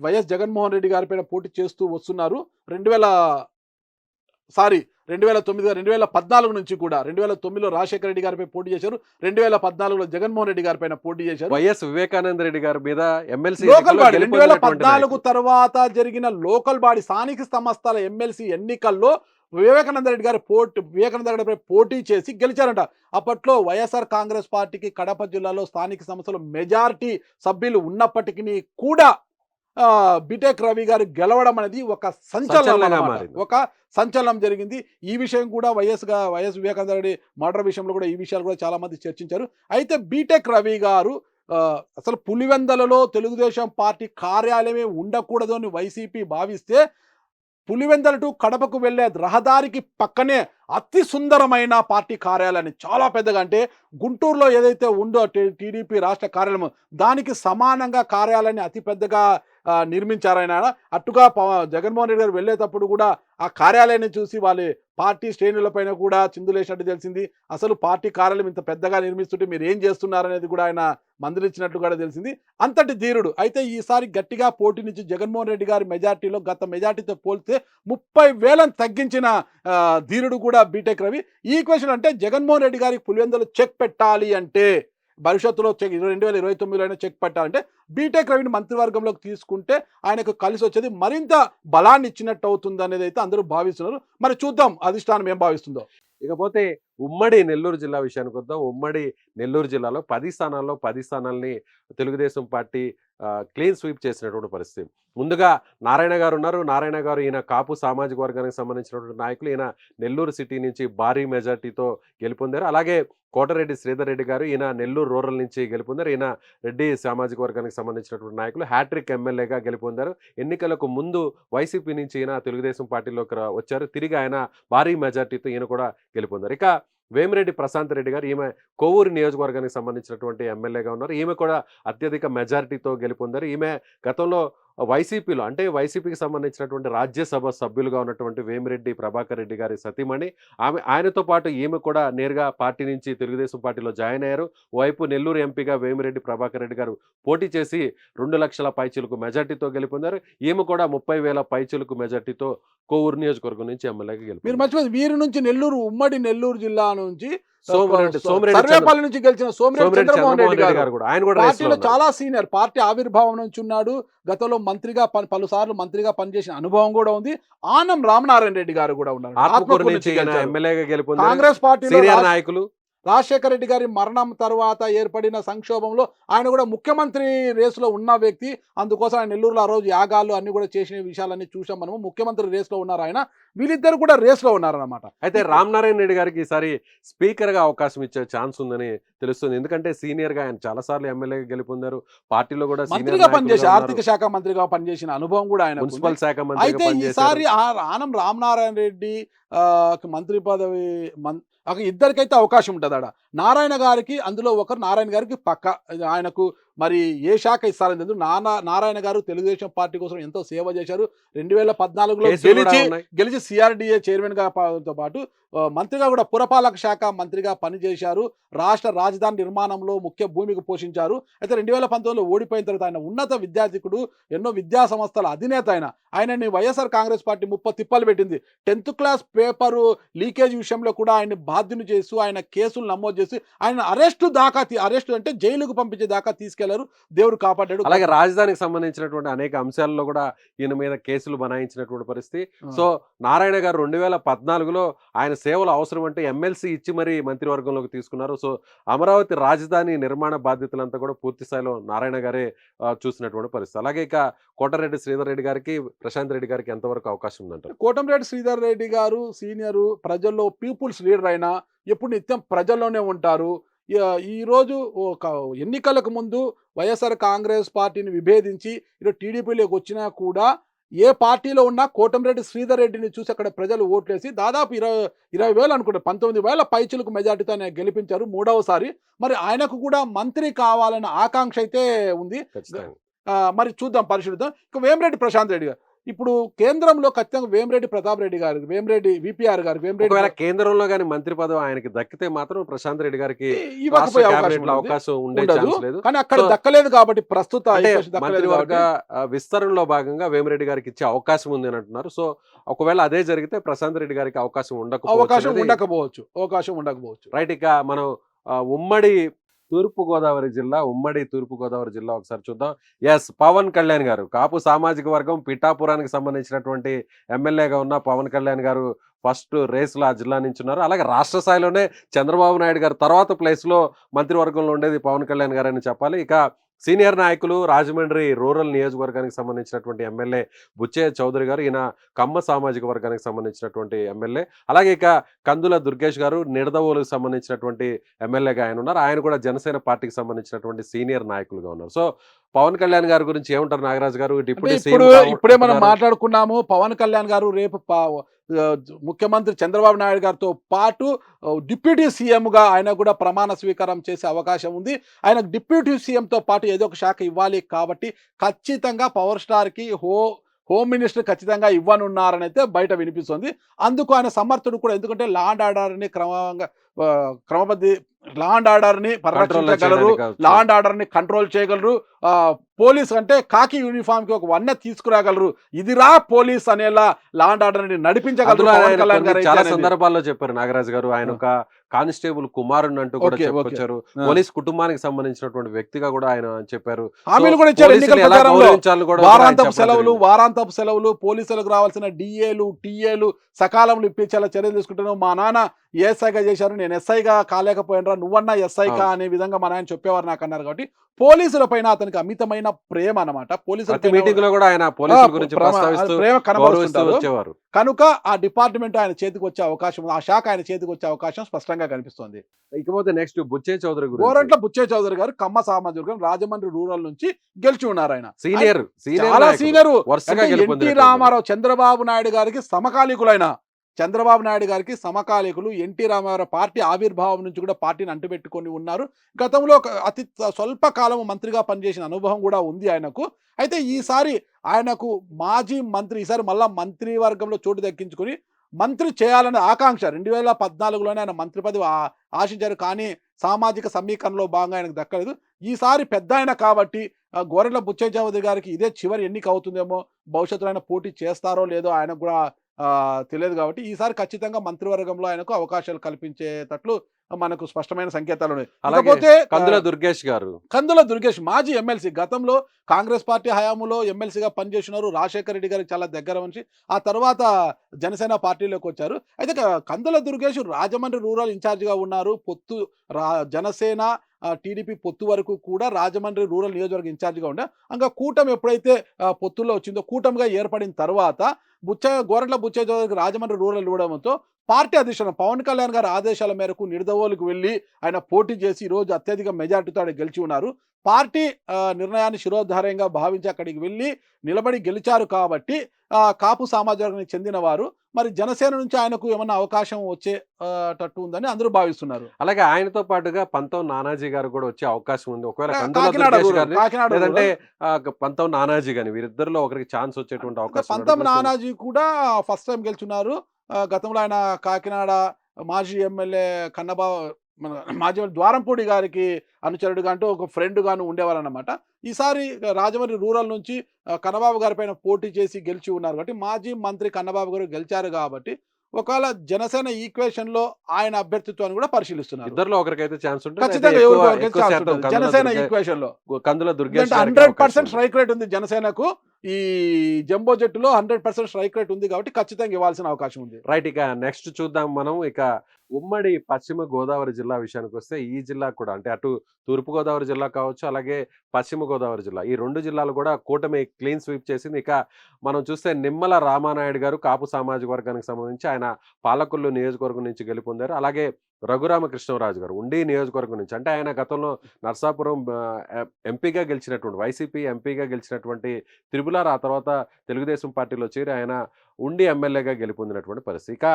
వైఎస్ జగన్మోహన్ రెడ్డి గారి పైన పోటీ చేస్తూ వస్తున్నారు. 2014 నుంచి కూడా 2009లో రాజశేఖర రెడ్డి గారిపై పోటీ చేశారు. 2014లో జగన్మోహన్ రెడ్డి గారి పైన పోటీ చేశారు. వైఎస్ వివేకానంద రెడ్డి గారి మీద ఎమ్మెల్సీ లోకల్ బాడీ 2014 తర్వాత జరిగిన లోకల్ బాడీ స్థానిక సంస్థల ఎమ్మెల్సీ ఎన్నికల్లో వివేకానంద రెడ్డి గారిపై పోటీ చేసి గెలిచారంట. అప్పట్లో వైఎస్ఆర్ కాంగ్రెస్ పార్టీకి కడప జిల్లాలో స్థానిక సంస్థలు మెజారిటీ సభ్యులు ఉన్నప్పటికీ కూడా బీటెక్ రవి గారు గెలవడం అనేది ఒక సంచలనం జరిగింది. ఈ విషయం కూడా వైఎస్ వివేకానంద రెడ్డి మర్డర్ విషయంలో కూడా ఈ విషయాలు కూడా చాలా మంది చర్చించారు. అయితే బీటెక్ రవి గారు అసలు పులివెందలలో తెలుగుదేశం పార్టీ కార్యాలయమే ఉండకూడదు అని వైసీపీ భావిస్తే పులివెందల టు కడపకు వెళ్లే రహదారికి పక్కనే అతి సుందరమైన పార్టీ కార్యాలయాన్ని, చాలా పెద్దగా, అంటే గుంటూరులో ఏదైతే ఉందో టీడీపీ రాష్ట్ర కార్యాలయం దానికి సమానంగా కార్యాలయాన్ని అతి పెద్దగా నిర్మించారు ఆయన. అట్టుగా జగన్మోహన్ రెడ్డి గారు వెళ్ళేటప్పుడు కూడా ఆ కార్యాలయాన్ని చూసి వాళ్ళ పార్టీ శ్రేణులపైన కూడా చిందులేసినట్టు తెలిసింది. అసలు పార్టీ కార్యాలయం ఇంత పెద్దగా నిర్మిస్తుంటే మీరు ఏం చేస్తున్నారనేది కూడా ఆయన మందలించినట్లు కూడా తెలిసింది. అంతటి ధీరుడు. అయితే ఈసారి గట్టిగా పోటీ నుంచి జగన్మోహన్ రెడ్డి గారి మెజార్టీలో గత మెజార్టీతో పోల్స్తే 30,000 తగ్గించిన ధీరుడు కూడా బీటెక్ రవి. ఈ ఈక్వేషన్ అంటే జగన్మోహన్ రెడ్డి గారికి పులివెందులో చెక్ పెట్టాలి అంటే భవిష్యత్తులో 2029లో అయినా చెక్ పెట్టాలంటే బీటెక్ రవిని మంత్రివర్గంలోకి తీసుకుంటే ఆయనకు కలిసి వచ్చేది మరింత బలాన్ని ఇచ్చినట్టు అవుతుంది అనేది అయితే అందరూ భావిస్తున్నారు. మరి చూద్దాం అధిష్టానం ఏం భావిస్తుందో. ఇకపోతే ఉమ్మడి నెల్లూరు జిల్లా విషయానికి వద్దాం. ఉమ్మడి నెల్లూరు జిల్లాలో 10 స్థానాల్లో 10 స్థానాల్ని తెలుగుదేశం పార్టీ క్లీన్ స్వీప్ చేసినటువంటి పరిస్థితి. ముందుగా నారాయణ గారు ఉన్నారు. నారాయణ గారు ఈయన కాపు సామాజిక వర్గానికి సంబంధించినటువంటి నాయకులు. ఈయన నెల్లూరు సిటీ నుంచి భారీ మెజార్టీతో గెలుపొందారు. అలాగే కోటరెడ్డి శ్రీధర్ రెడ్డి గారు ఈయన నెల్లూరు రూరల్ నుంచి గెలుపొందారు. ఈయన రెడ్డి సామాజిక వర్గానికి సంబంధించినటువంటి నాయకులు. హ్యాట్రిక్ ఎమ్మెల్యేగా గెలుపొందారు. ఎన్నికలకు ముందు వైసీపీ నుంచి ఈయన తెలుగుదేశం పార్టీలోకి వచ్చారు. తిరిగి ఆయన భారీ మెజార్టీతో ఈయన కూడా గెలుపొందారు. ఇక వేమిరెడ్డి ప్రశాంత్ రెడ్డి గారు, ఈమె కొవ్వూరు నియోజకవర్గానికి సంబంధించినటువంటి ఎమ్మెల్యేగా ఉన్నారు. ఈమె కూడా అత్యధిక మెజారిటీతో గెలుపొందారు. ఈమె గతంలో వైసీపీలో అంటే వైసీపీకి సంబంధించినటువంటి రాజ్యసభ సభ్యులుగా ఉన్నటువంటి వేమిరెడ్డి ప్రభాకర్ రెడ్డి గారి సతీమణి. ఆయనతో పాటు ఈమె కూడా నేరుగా పార్టీ నుంచి తెలుగుదేశం పార్టీలో జాయిన్ అయ్యారు. ఓవైపు నెల్లూరు ఎంపీగా వేమిరెడ్డి ప్రభాకర్ రెడ్డి గారు పోటీ చేసి 2 లక్షల పైచిలకు మెజార్టీతో గెలుపొందారు. ఈమె కూడా 30,000 పైచిలకు మెజార్టీతో కొవ్వూరు నియోజకవర్గం నుంచి ఎమ్మెల్యేగా మీరు గెలుపొందారు. మర్చిపోయింది వీరి నుంచి నెల్లూరు ఉమ్మడి నెల్లూరు జిల్లా నుంచి సోమిరెడ్డి సర్వేపల్లి నుంచి గెలిచిన సోమిరెడ్డి చంద్రమోహన్ రెడ్డి గారు కూడా ఆయన కూడా పార్టీలో చాలా సీనియర్. పార్టీ ఆవిర్భావం నుంచి ఉన్నాడు. గతంలో మంత్రిగా పలుసార్లు మంత్రిగా పనిచేసిన అనుభవం కూడా ఉంది. ఆనం రామనారాయణ రెడ్డి గారు కూడా ఉన్నారు. ఆత్మకూరు నుంచి ఎమ్మెల్యేగా గెలుపొందారు. కాంగ్రెస్ పార్టీలో సీనియర్ నాయకులు. రాజశేఖర రెడ్డి గారి మరణం తర్వాత ఏర్పడిన సంక్షోభంలో ఆయన కూడా ముఖ్యమంత్రి రేసులో ఉన్న వ్యక్తి. అందుకోసం ఆయన నెల్లూరులో ఆ రోజు యాగాలు అన్ని కూడా చేసిన విషయాలన్నీ చూసాం మనము. ముఖ్యమంత్రి రేసులో ఉన్నారు ఆయన. వీళ్ళిద్దరు కూడా రేసులో ఉన్నారన్నమాట. అయితే రామనారాయణ రెడ్డి గారికి ఈసారి స్పీకర్ గా అవకాశం ఇచ్చే ఛాన్స్ ఉందని తెలుస్తుంది. ఎందుకంటే సీనియర్ గా ఆయన చాలా సార్లు ఎమ్మెల్యేగా గెలుపొందారు. పార్టీలో కూడా మంత్రిగా పనిచేసి ఆర్థిక శాఖ మంత్రిగా పనిచేసిన అనుభవం కూడా ఆయన. మున్సిపల్ శాఖ అయితే మంత్రి. ఈసారి ఆనం రామనారాయణ రెడ్డి మంత్రి పదవి ఇద్దరికైతే అవకాశం ఉంటుంది ఆడ. నారాయణ గారికి అందులో ఒకరు, నారాయణ గారికి పక్క ఆయనకు మరి ఏ శాఖ ఇస్తారని తెలియదు. నారాయణ గారు తెలుగుదేశం పార్టీ కోసం ఎంతో సేవ చేశారు. 2014లో గెలిచి సిఆర్డిఏ చైర్మన్ గా తో పాటు మంత్రిగా కూడా పురపాలక శాఖ మంత్రిగా పనిచేశారు. రాష్ట్ర రాజధాని నిర్మాణంలో ముఖ్య భూమికి పోషించారు. అయితే 2019లో ఓడిపోయిన తర్వాత ఆయన ఉన్నత విద్యార్థికుడు, ఎన్నో విద్యా సంస్థల అధినేత. ఆయనని వైఎస్ఆర్ కాంగ్రెస్ పార్టీ 30 తిప్పలు పెట్టింది. 10th క్లాస్ పేపరు లీకేజ్ విషయంలో కూడా ఆయన బాధ్యుని చేస్తూ ఆయన కేసులు నమోదు చేసి ఆయన అరెస్టు అంటే జైలుకు పంపించే దాకా తీసుకెళ్లారు. దేవుడు కాపాడాడు. అలాగే రాజధానికి సంబంధించినటువంటి అనేక అంశాల్లో కూడా ఈయన మీద కేసులు బనాయించినటువంటి పరిస్థితి. సో నారాయణ గారు 2014లో ఆయన సేవలు అవసరం అంటే ఎమ్మెల్సీ ఇచ్చి మరీ మంత్రివర్గంలోకి తీసుకున్నారు. సో అమరావతి రాజధాని నిర్మాణ బాధ్యతలంతా కూడా పూర్తి స్థాయిలో నారాయణ గారే చూసినటువంటి పరిస్థితి. అలాగే ఇక కోటరెడ్డి శ్రీధర్ రెడ్డి గారికి, ప్రశాంత్ రెడ్డి గారికి ఎంతవరకు అవకాశం ఉందంటారు? కోటంరెడ్డి శ్రీధర్ రెడ్డి గారు సీనియరు, ప్రజల్లో పీపుల్స్ లీడర్ అయినా ఎప్పుడు నిత్యం ప్రజల్లోనే ఉంటారు. ఈరోజు ఒక ఎన్నికలకు ముందు వైఎస్ఆర్ కాంగ్రెస్ పార్టీని విభేదించి ఈరోజు టీడీపీలోకి వచ్చినా కూడా ఏ పార్టీలో ఉన్నా కోటంరెడ్డి శ్రీధర్ రెడ్డిని చూసి అక్కడ ప్రజలు ఓట్లేసి దాదాపు 20,000 అనుకుంటే 19,000 పైచులకు మెజార్టీతో ఆయన గెలిపించారు 3వసారి. మరి ఆయనకు కూడా మంత్రి కావాలన్న ఆకాంక్ష అయితే ఉంది. మరి చూద్దాం, పరిశీలిద్దాం. ఇక వేమిరెడ్డి ప్రశాంత్ రెడ్డి గారు ఇప్పుడు కేంద్రంలో ఖచ్చితంగా వేమిరెడ్డి ప్రతాప్ రెడ్డి గారు, వేమిరెడ్డి విపిఆర్ గారు, వేమిరెడ్డి కేంద్రంలో కానీ మంత్రి పదవి ఆయనకి దక్కితే మాత్రం ప్రశాంత్ రెడ్డి గారికి ఇవ్వకపోయే అవకాశం ఉండదు. కానీ అక్కడ దక్కలేదు కాబట్టి ప్రస్తుత మంత్రివర్గ విస్తరణలో భాగంగా వేమిరెడ్డి గారికి ఇచ్చే అవకాశం ఉంది అని అంటున్నారు. సో ఒకవేళ అదే జరిగితే ప్రశాంత్ రెడ్డి గారికి అవకాశం ఉండకపోవచ్చు. రైట్. ఇక మనం ఉమ్మడి తూర్పుగోదావరి జిల్లా ఒకసారి చూద్దాం. ఎస్, పవన్ కళ్యాణ్ గారు కాపు సామాజిక వర్గం పిఠాపురానికి సంబంధించినటువంటి ఎమ్మెల్యేగా ఉన్న పవన్ కళ్యాణ్ గారు ఫస్ట్ రేసులో ఆ జిల్లా నుంచి ఉన్నారు. అలాగే రాష్ట్ర స్థాయిలోనే చంద్రబాబు నాయుడు గారు తర్వాత ప్లేస్లో మంత్రివర్గంలో ఉండేది పవన్ కళ్యాణ్ గారు అని చెప్పాలి. ఇక సీనియర్ నాయకులు రాజమండ్రి రూరల్ నియోజకవర్గానికి సంబంధించినటువంటి ఎమ్మెల్యే బుచ్చయ్య చౌదరి గారు, ఈయన కమ్మ సామాజిక వర్గానికి సంబంధించినటువంటి ఎమ్మెల్యే. అలాగే ఇక కందుల దుర్గేష్ గారు నిడదవోలుకు సంబంధించినటువంటి ఎమ్మెల్యేగా ఆయన ఉన్నారు. ఆయన కూడా జనసేన పార్టీకి సంబంధించినటువంటి సీనియర్ నాయకులుగా ఉన్నారు. సో పవన్ కళ్యాణ్ గారి గురించి ఏమంటారు నాగరాజు గారు? ఇప్పుడే మనం మాట్లాడుకున్నాము. పవన్ కళ్యాణ్ గారు రేపు ముఖ్యమంత్రి చంద్రబాబు నాయుడు గారితో పాటు డిప్యూటీ సీఎంగా ఆయన కూడా ప్రమాణ స్వీకారం చేసే అవకాశం ఉంది. ఆయన డిప్యూటీ సీఎంతో పాటు ఏదో ఒక శాఖ ఇవ్వాలి కాబట్టి ఖచ్చితంగా పవర్ స్టార్కి హోమ్ మినిస్టర్ ఖచ్చితంగా ఇవ్వనున్నారని అయితే బయట వినిపిస్తుంది. అందుకు ఆయన సమర్థుడు కూడా. ఎందుకంటే లా అండ్ ఆర్డర్‌ని క్రమబద్ధి లా అండ్ ఆర్డర్‌ని కంట్రోల్‌లో పరిరక్షించగలరు. చేయడానికి లా కావచ్చు. అండ్ ఆర్డర్‌ని కంట్రోల్ చేయగలరు. పోలీస్ అంటే కాకి యూనిఫామ్‌కి ఒక వన్నె తీసుకురాగలరు. ఇదిరా పోలీస్ అనేలా లా అండ్ ఆర్డర్‌ని నడిపించగలరు అందులో పవన్ ఆయన కళ్యాణ్ కొన్ని గారు అయితే చాలా అనేది. సందర్భాల్లో చెప్పారు నాగరాజు గారు. ఆయన ఆ! ఒక కానిస్టేబుల్ కుమారుడినంటూ కూడా ఓకే. ఓకే. చెప్పుకొచ్చారు. ఆ! పోలీస్ కుటుంబానికి సంబంధించినటువంటి వ్యక్తిగా కూడా ఆయన చెప్పారు. సో, హామీలు కూడా ఇచ్చారు ఎన్నికల పోలీసుల్ని ఎలా ప్రచారంలో. గౌరవించాలో కూడా ఆయన చెప్పడం జరిగింది. వారాంతపు సెలవులు, పోలీసులకు రావాల్సిన డీఏలు, టీఏలు సకాలంలో ఇప్పించేలా చర్యలు తీసుకుంటున్నాం. మా నాన్న ఏఎస్ఐగా చేశారు. నేను ఎస్ఐగా కాలేకపోయానురా. నువ్వన్నా ఎస్ఐ కా అవును. అనే విధంగా మా నాయన చెప్పేవారు నాకన్నారు కాబట్టి, పోలీసుల పైన అతనికి అమితమైన ప్రేమ అన్నమాట. పోలీసుల ప్రతి పైన మీటింగ్‌లో కూడా ఆయన ఆ! పోలీసుల గురించి ప్రేమ ప్రస్తావిస్తూ, ప్రేమ గౌరవిస్తూ కనబరుస్తుంటారు. వచ్చేవారు. కనుక ఆ డిపార్ట్‌మెంట్ ఆయన చేతికొచ్చే అవకాశం ఉంది. ఆ శాఖ ఆయన చేతికొచ్చే అవకాశం స్పష్టంగా కనిపిస్తోంది. ఇకపోతే నెక్స్ట్ బుచ్చే చౌదరి గురించి. గోరంట్ల బుచ్చయ్య చౌదరి గారు కమ్మ సామాజిక వర్గం రాజమండ్రి రూరల్ నుంచి గెలిచి ఉన్నారాయన. సీనియర్ చాలా నాయకుడు. సీనియరు. వరుసగా అంటే ఎన్టీ గెలుపొందినటువంటి రామారావు, చంద్రబాబు నాయుడు గారికి సమకాలీకులైన. చంద్రబాబు నాయుడు గారికి సమకాలీకులు. ఎన్టీ రామారావు పార్టీ ఆవిర్భావం నుంచి కూడా పార్టీని అంటిపెట్టుకొని ఉన్నారు. గతంలో ఒక అతి స్వల్ప కాలం మంత్రిగా పనిచేసిన అనుభవం కూడా ఉంది ఆయనకు. అయితే ఈసారి ఆయనకు మాజీ మంత్రి ఈసారి మళ్ళా మంత్రివర్గంలో చోటు దక్కించుకొని మంత్రి చేయాలనే ఆకాంక్ష 2014లోనే ఆయన మంత్రి పదవి ఆశించారు. కానీ సామాజిక సమీకరణలో భాగంగా ఆయనకు దక్కలేదు. ఈసారి పెద్దాయన కాబట్టి గోరెంట్ల బుచ్చయ్య చౌదరి గారికి ఇదే చివరి ఎన్నిక అవుతుందేమో. భవిష్యత్తులో ఆయన పోటీ చేస్తారో లేదో ఆయనకు కూడా తెలియదు కాబట్టి ఈసారి ఖచ్చితంగా మంత్రివర్గంలో ఆయనకు అవకాశాలు కల్పించేటట్లు మనకు స్పష్టమైన సంకేతాలున్నాయి. అలాగే ఇకపోతే కందుల దుర్గేష్ గారు. కందుల దుర్గేష్ మాజీ ఎమ్మెల్సీ. గతంలో కాంగ్రెస్ పార్టీ హయాంలో ఎమ్మెల్సీగా పనిచేసినారు. రాజశేఖర రెడ్డి గారికి చాలా దగ్గర మనిషి. ఆ తర్వాత జనసేన పార్టీలోకి వచ్చారు. అయితే కందుల దుర్గేష్ రాజమండ్రి రూరల్ ఇన్ఛార్జిగా ఉన్నారు. పొత్తు జనసేన టీడీపీ పొత్తు వరకు కూడా రాజమండ్రి రూరల్ నియోజకవర్గ ఇన్ఛార్జిగా ఉండే. ఇంకా కూటమి ఎప్పుడైతే పొత్తుల్లో వచ్చిందో, కూటమిగా ఏర్పడిన తర్వాత గోరంట్ల బుచ్చయ్య చౌదరికి రాజమండ్రి రూరల్ ఇవ్వడంతో పార్టీ అధిష్టానం పవన్ కళ్యాణ్ గారి ఆదేశాల మేరకు నిడదవోలుకు వెళ్ళి ఆయన పోటీ చేసి ఈరోజు అత్యధిక మెజార్టీతో ఆయన గెలిచి ఉన్నారు. పార్టీ నిర్ణయాన్ని శిరోధార్యంగా భావించి అక్కడికి వెళ్ళి నిలబడి గెలిచారు కాబట్టి కాపు సామాజిక వర్గానికి చెందిన వారు మరి జనసేన నుంచి ఆయనకు ఏమన్నా అవకాశం వచ్చేటట్టు ఉందని అందరూ భావిస్తున్నారు. అలాగే ఆయనతో పాటుగా పంతం నానాజీ గారు కూడా వచ్చే అవకాశం ఉంది. ఒకవేళ కందుల కాకినాడ దుర్గేష్ రూరల్, గారిని కాకినాడ లేదంటే రూరల్. పంతం నానాజీ గాని వీరిద్దరిలో ఒకరికి ఛాన్స్ వచ్చేటువంటి అవకాశం పంతం ఉన్నట్టు తెలుస్తుంది. నానాజీ కూడా ఫస్ట్ టైం గెలుచున్నారు. గతంలో ఆయన కాకినాడ మాజీ ఎమ్మెల్యే మన మాజీ ఎమ్మెల్యే ద్వారంపూడి గారికి అనుచరుడుగా అంటూ ఒక ఫ్రెండ్‌గాను ఉండేవారన్నమాట. ఈసారి రాజమండ్రి రూరల్ నుంచి కన్నబాబు గారి పైన పోటీ చేసి గెలిచి ఉన్నారు కాబట్టి మాజీ మంత్రి కన్నబాబు గారు గెలిచారు కాబట్టి ఒకవేళ జనసేన ఈక్వేషన్‌లో ఆయన అభ్యర్థిత్వాన్ని కూడా పరిశీలిస్తున్నారు. ఇద్దరిలో ఒకరికైతే ఛాన్స్ ఉంటుంది. అయితే ఖచ్చితంగా ఎక్కువ ఎవరికైనా ఎక్కువ ఛాన్స్ శాతం ఉంటుంది జనసేన ఈక్వేషన్‌లో. కందుల దుర్గేష్ ఎందుకంటే గారికి అవకాశం 100% ఉంది. స్ట్రైక్ రేట్ ఉంది జనసేనకు. ఈ జంబో జట్టులో 100% స్ట్రైక్ రేట్ ఉంది కాబట్టి ఖచ్చితంగా ఇవ్వాల్సిన అవకాశం ఉంది. రైట్. ఇక నెక్స్ట్ చూద్దాం మనం. ఇక ఉమ్మడి పశ్చిమ గోదావరి జిల్లా విషయానికొస్తే ఈ జిల్లా కూడా అంటే అటు తూర్పు గోదావరి జిల్లా కావచ్చు, అలాగే పశ్చిమ గోదావరి జిల్లా ఈ 2 జిల్లాలు కూడా కూటమి క్లీన్ స్వీప్ చేసింది. ఇక మనం చూస్తే నిమ్మల రామానాయుడు గారు కాపు సామాజిక వర్గానికి సంబంధించి ఆయన పాలకొల్లు నియోజకవర్గం నుంచి గెలుపొందారు. అలాగే రఘురామకృష్ణరాజు గారు ఉండి నియోజకవర్గం నుంచి అంటే ఆయన గతంలో నర్సాపురం ఎంపీగా గెలిచినటువంటి వైసీపీ ఎంపీగా గెలిచినటువంటి త్రిపులార్ ఆ తర్వాత తెలుగుదేశం పార్టీలో చేరి ఆయన ఉండి ఎమ్మెల్యేగా గెలుపొందినటువంటి పరిస్థితి. ఇక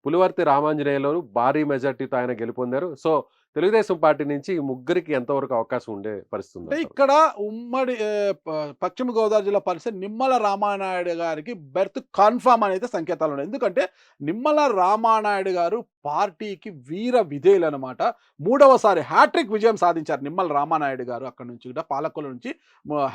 పులివర్తి రామాంజనేయులు భారీ మెజార్టీతో ఆయన గెలుపొందారు. సో తెలుగుదేశం పార్టీ నుంచి ఈ ముగ్గురికి ఎంతవరకు అవకాశం ఉండే పరిస్థితి అంటే ఉంది? ఇక్కడ ఉమ్మడి పశ్చిమ గోదావరి జిల్లా పరిస్థితి నిమ్మల రామానాయుడు గారికి బెర్త్ కన్ఫర్మ్ అనేది సంకేతాలు ఉన్నాయి. ఎందుకంటే నిమ్మల రామానాయుడు గారు పార్టీకి వీర విధేయులు అనమాట. మూడవసారి హ్యాట్రిక్ విజయం సాధించారు నిమ్మల రామానాయుడు గారు. అక్కడ నుంచి కూడా పాలకొల్లు నుంచి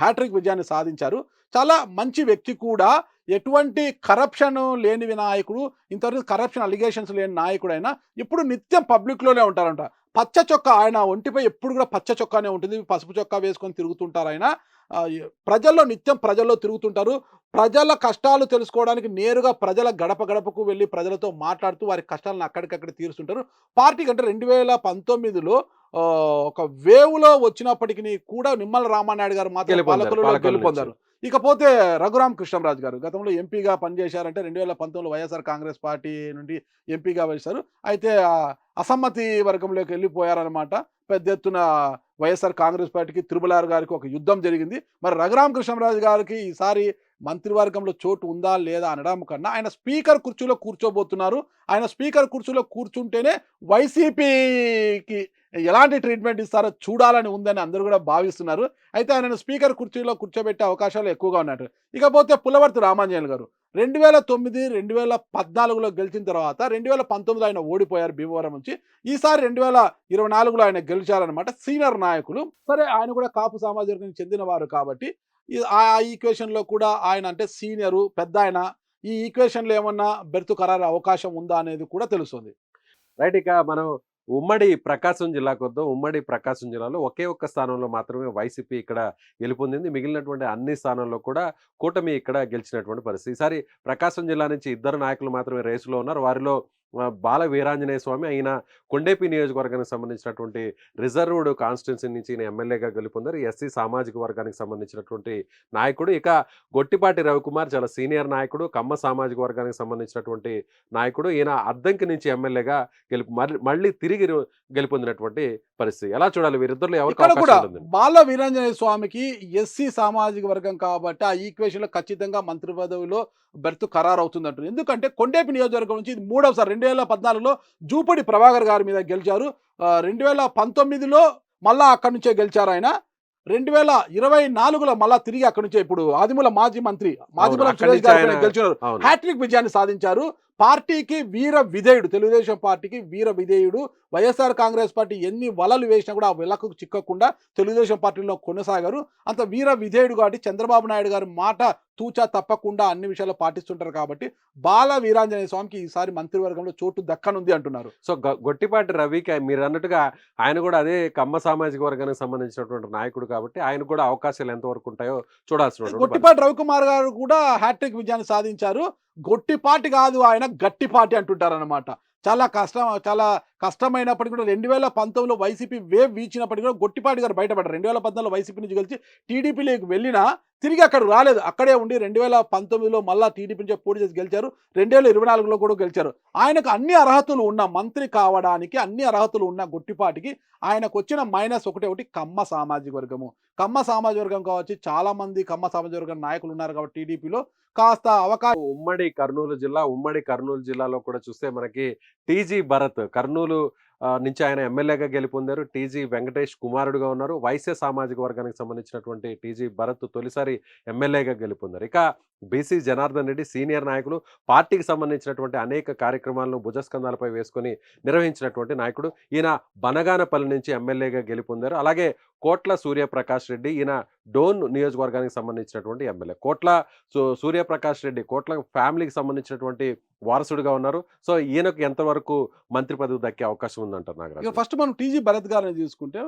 హ్యాట్రిక్ విజయాన్ని సాధించారు. చాలా మంచి వ్యక్తి కూడా. ఎటువంటి కరప్షన్ లేని నాయకుడు, ఇంతవరకు కరప్షన్ అలిగేషన్స్ లేని నాయకుడైనా ఇప్పుడు నిత్యం పబ్లిక్లోనే ఉంటారంట. పచ్చ చొక్కా ఆయన ఒంటిపై ఎప్పుడు కూడా పచ్చ చొక్కానే ఉంటుంది. పసుపు చొక్కా వేసుకొని తిరుగుతుంటారు ఆయన. ప్రజల్లో నిత్యం ప్రజల్లో తిరుగుతుంటారు. ప్రజల కష్టాలు తెలుసుకోవడానికి నేరుగా ప్రజల గడప గడపకు వెళ్ళి ప్రజలతో మాట్లాడుతూ వారి కష్టాలను అక్కడికక్కడ తీరుస్తుంటారు. పార్టీ కంటే 2019లో ఒక వేవ్‌లో వచ్చినప్పటికి కూడా నిమ్మల రామానాయుడు గారు మాత్రం పాలకొల్లులో గెలుపొందారు. ఇకపోతే రఘురామకృష్ణరాజు గారు గతంలో ఎంపీగా పనిచేశారంటే 2019లో వైఎస్ఆర్ కాంగ్రెస్ పార్టీ నుండి ఎంపీగా వేశారు. అయితే అసమ్మతి వర్గంలోకి వెళ్ళిపోయారనమాట. పెద్ద ఎత్తున వైఎస్ఆర్ కాంగ్రెస్ పార్టీకి త్రిపులార్ గారికి ఒక యుద్ధం జరిగింది. మరి రఘురామకృష్ణరాజు గారికి ఈసారి మంత్రివర్గంలో చోటు ఉందా లేదా అనడం కన్నా ఆయన స్పీకర్ కుర్చీలో కూర్చోబోతున్నారు. ఆయన స్పీకర్ కుర్చీలో కూర్చుంటేనే వైసీపీకి ఎలాంటి ట్రీట్మెంట్ ఇస్తారో చూడాలని ఉందని అందరూ కూడా భావిస్తున్నారు. అయితే ఆయనను స్పీకర్ కుర్చీలో కూర్చోబెట్టే అవకాశాలు ఎక్కువగా ఉన్నట్టు. ఇకపోతే పుల్లవర్తి రామాంజనేయులు గారు 2009, 2014లో గెలిచిన తర్వాత 2019 ఆయన ఓడిపోయారు భీమవరం నుంచి. ఈసారి 2024లో ఆయన గెలిచారనమాట. సీనియర్ నాయకులు. సరే ఆయన కూడా కాపు సామాజిక వర్గానికి చెందినవారు కాబట్టి ఆ ఈక్వేషన్‌లో కూడా ఆయన అంటే సీనియరు, పెద్దాయన. ఈ ఈక్వేషన్‌లో ఏమన్నా బెర్తు ఖరారు అవకాశం ఉందా అనేది కూడా తెలుస్తుంది. రైట్. ఇక మనం ఉమ్మడి ప్రకాశం జిల్లాకొద్దాం. ఉమ్మడి ప్రకాశం జిల్లాలో ఒకే ఒక్క స్థానంలో మాత్రమే వైసీపీ ఇక్కడ గెలుపొందింది. మిగిలినటువంటి అన్ని స్థానాల్లో కూడా కూటమి ఇక్కడ గెలిచినటువంటి పరిస్థితి. ఈసారి ప్రకాశం జిల్లా నుంచి ఇద్దరు నాయకులు మాత్రమే రేసులో ఉన్నారు. వారిలో బాల వీరాంజనేయ స్వామి ఆయన కొండేపి నియోజకవర్గానికి సంబంధించినటువంటి రిజర్వ్డ్ కాన్స్టిట్యున్సీ నుంచి ఈయన ఎమ్మెల్యేగా గెలుపొందారు. ఎస్సీ సామాజిక వర్గానికి సంబంధించినటువంటి నాయకుడు. ఇక గొట్టిపాటి రవికుమార్ చాలా సీనియర్ నాయకుడు, కమ్మ సామాజిక వర్గానికి సంబంధించినటువంటి నాయకుడు. ఈయన అద్దంకి నుంచి ఎమ్మెల్యేగా మళ్ళీ తిరిగి గెలుపొందినటువంటి పరిస్థితి. ఎలా చూడాలి వీరిద్దరిలో ఎవరికి ఇక్కడ కూడా అవకాశం ఉంటుంది? బాల వీరాంజనేయ స్వామికి ఎస్సీ సామాజిక వర్గం కాబట్టి ఆ ఈక్వేషన్‌లో ఖచ్చితంగా మంత్రి పదవిలో బెర్త్ ఖరారు అవుతుందంటారు. ఎందుకంటే కొండేపి నియోజకవర్గం నుంచి ఇది మూడవసారి 2014లో జూపూడి ప్రభాకర్ గారి మీద గెలిచారు. 2019లో మళ్ళా అక్కడి నుంచే గెలిచారు ఆయన. 2024లో మళ్ళా తిరిగి అక్కడి నుంచే ఇప్పుడు ఆదిమూల మాజీ మంత్రి అవును. అక్కడి సురేష్ నుంచి గారి ఆయన పైన గెలిచారు. అవును. హ్యాట్రిక్ విజయాన్ని సాధించారు. పార్టీకి వీర విధేయుడు, తెలుగుదేశం పార్టీకి వీర విధేయుడు. వైఎస్ఆర్ కాంగ్రెస్ పార్టీ ఎన్ని వలలు వేసినా కూడా ఆ వెలకు చిక్కకుండా తెలుగుదేశం పార్టీలో కొనసాగారు. అంత వీర విధేయుడు కాబట్టి చంద్రబాబు నాయుడు గారి మాట తూచా తప్పకుండా అన్ని విషయాల్లో పాటిస్తుంటారు కాబట్టి బాల వీరాంజనేయ స్వామికి ఈసారి మంత్రివర్గంలో చోటు దక్కనుంది అంటున్నారు. సో గొట్టిపాటి రవికి మీరు అన్నట్టుగా ఆయన కూడా అదే కమ్మ సామాజిక వర్గానికి సంబంధించినటువంటి నాయకుడు కాబట్టి ఆయన కూడా అవకాశాలు ఎంతవరకు ఉంటాయో చూడాల్సినటువంటి పరిస్థితి. గొట్టిపాటి రవికుమార్ గారు కూడా హ్యాట్రిక్ విజయాన్ని సాధించారు. గొట్టిపాటి కాదు ఆయన గట్టిపాటి అంటుంటారన్నమాట. చాలా కష్టమైనప్పటికీ కూడా 2019లో వైసీపీ వేవ్ వీచినప్పటికీ కూడా గొట్టిపాటి గారు బయటపడ్డారు. 2014లో వైసీపీ నుంచి గెలిచి టీడీపీలోకి వెళ్ళినా తిరిగి అక్కడ రాలేదు. అక్కడే ఉండి 2019లో మళ్ళా టీడీపీ నుంచి పోటీ చేసి గెలిచారు. 2024లో కూడా గెలిచారు. ఆయనకు అన్ని అర్హతలు ఉన్న మంత్రి కావడానికి అన్ని అర్హతలు ఉన్న గొట్టిపాటికి ఆయనకు వచ్చిన మైనస్ ఒకటి కమ్మ సామాజిక వర్గము. కమ్మ సామాజిక వర్గం కావచ్చు, చాలా మంది కమ్మ సామాజిక వర్గం నాయకులు ఉన్నారు కాబట్టి టీడీపీలో కాస్త అవకాశం. ఉమ్మడి కర్నూలు జిల్లాలో కూడా చూస్తే మనకి టీజీ భరత్ కర్నూలు నుంచి ఆయన ఎమ్మెల్యేగా గెలుపొందారు. టీజీ వెంకటేష్ కుమారుడుగా ఉన్నారు. వైశ్య సామాజిక వర్గానికి సంబంధించినటువంటి టీజీ భరత్ తొలిసారి ఎమ్మెల్యేగా గెలుపొందారు. ఇక బీసీ జనార్దన్ రెడ్డి సీనియర్ నాయకులు, పార్టీకి సంబంధించినటువంటి అనేక కార్యక్రమాలను భుజస్కంధాలపై వేసుకొని నిర్వహించినటువంటి నాయకుడు. ఈయన బనగానపల్లి నుంచి ఎమ్మెల్యేగా గెలుపొందారు. అలాగే కోట్ల సూర్యప్రకాష్ రెడ్డి, ఈయన డోన్ నియోజకవర్గానికి సంబంధించినటువంటి ఎమ్మెల్యే. కోట్ల సూర్యప్రకాష్ రెడ్డి కోట్ల ఫ్యామిలీకి సంబంధించినటువంటి వారసుడిగా ఉన్నారు. సో ఈయనకు ఎంతవరకు మంత్రి పదవి దక్కే అవకాశం ఉందంటారు ఇక నాగరాజు? ఫస్ట్ మనం టీజీ భరత్ గారిని చూసుకుంటే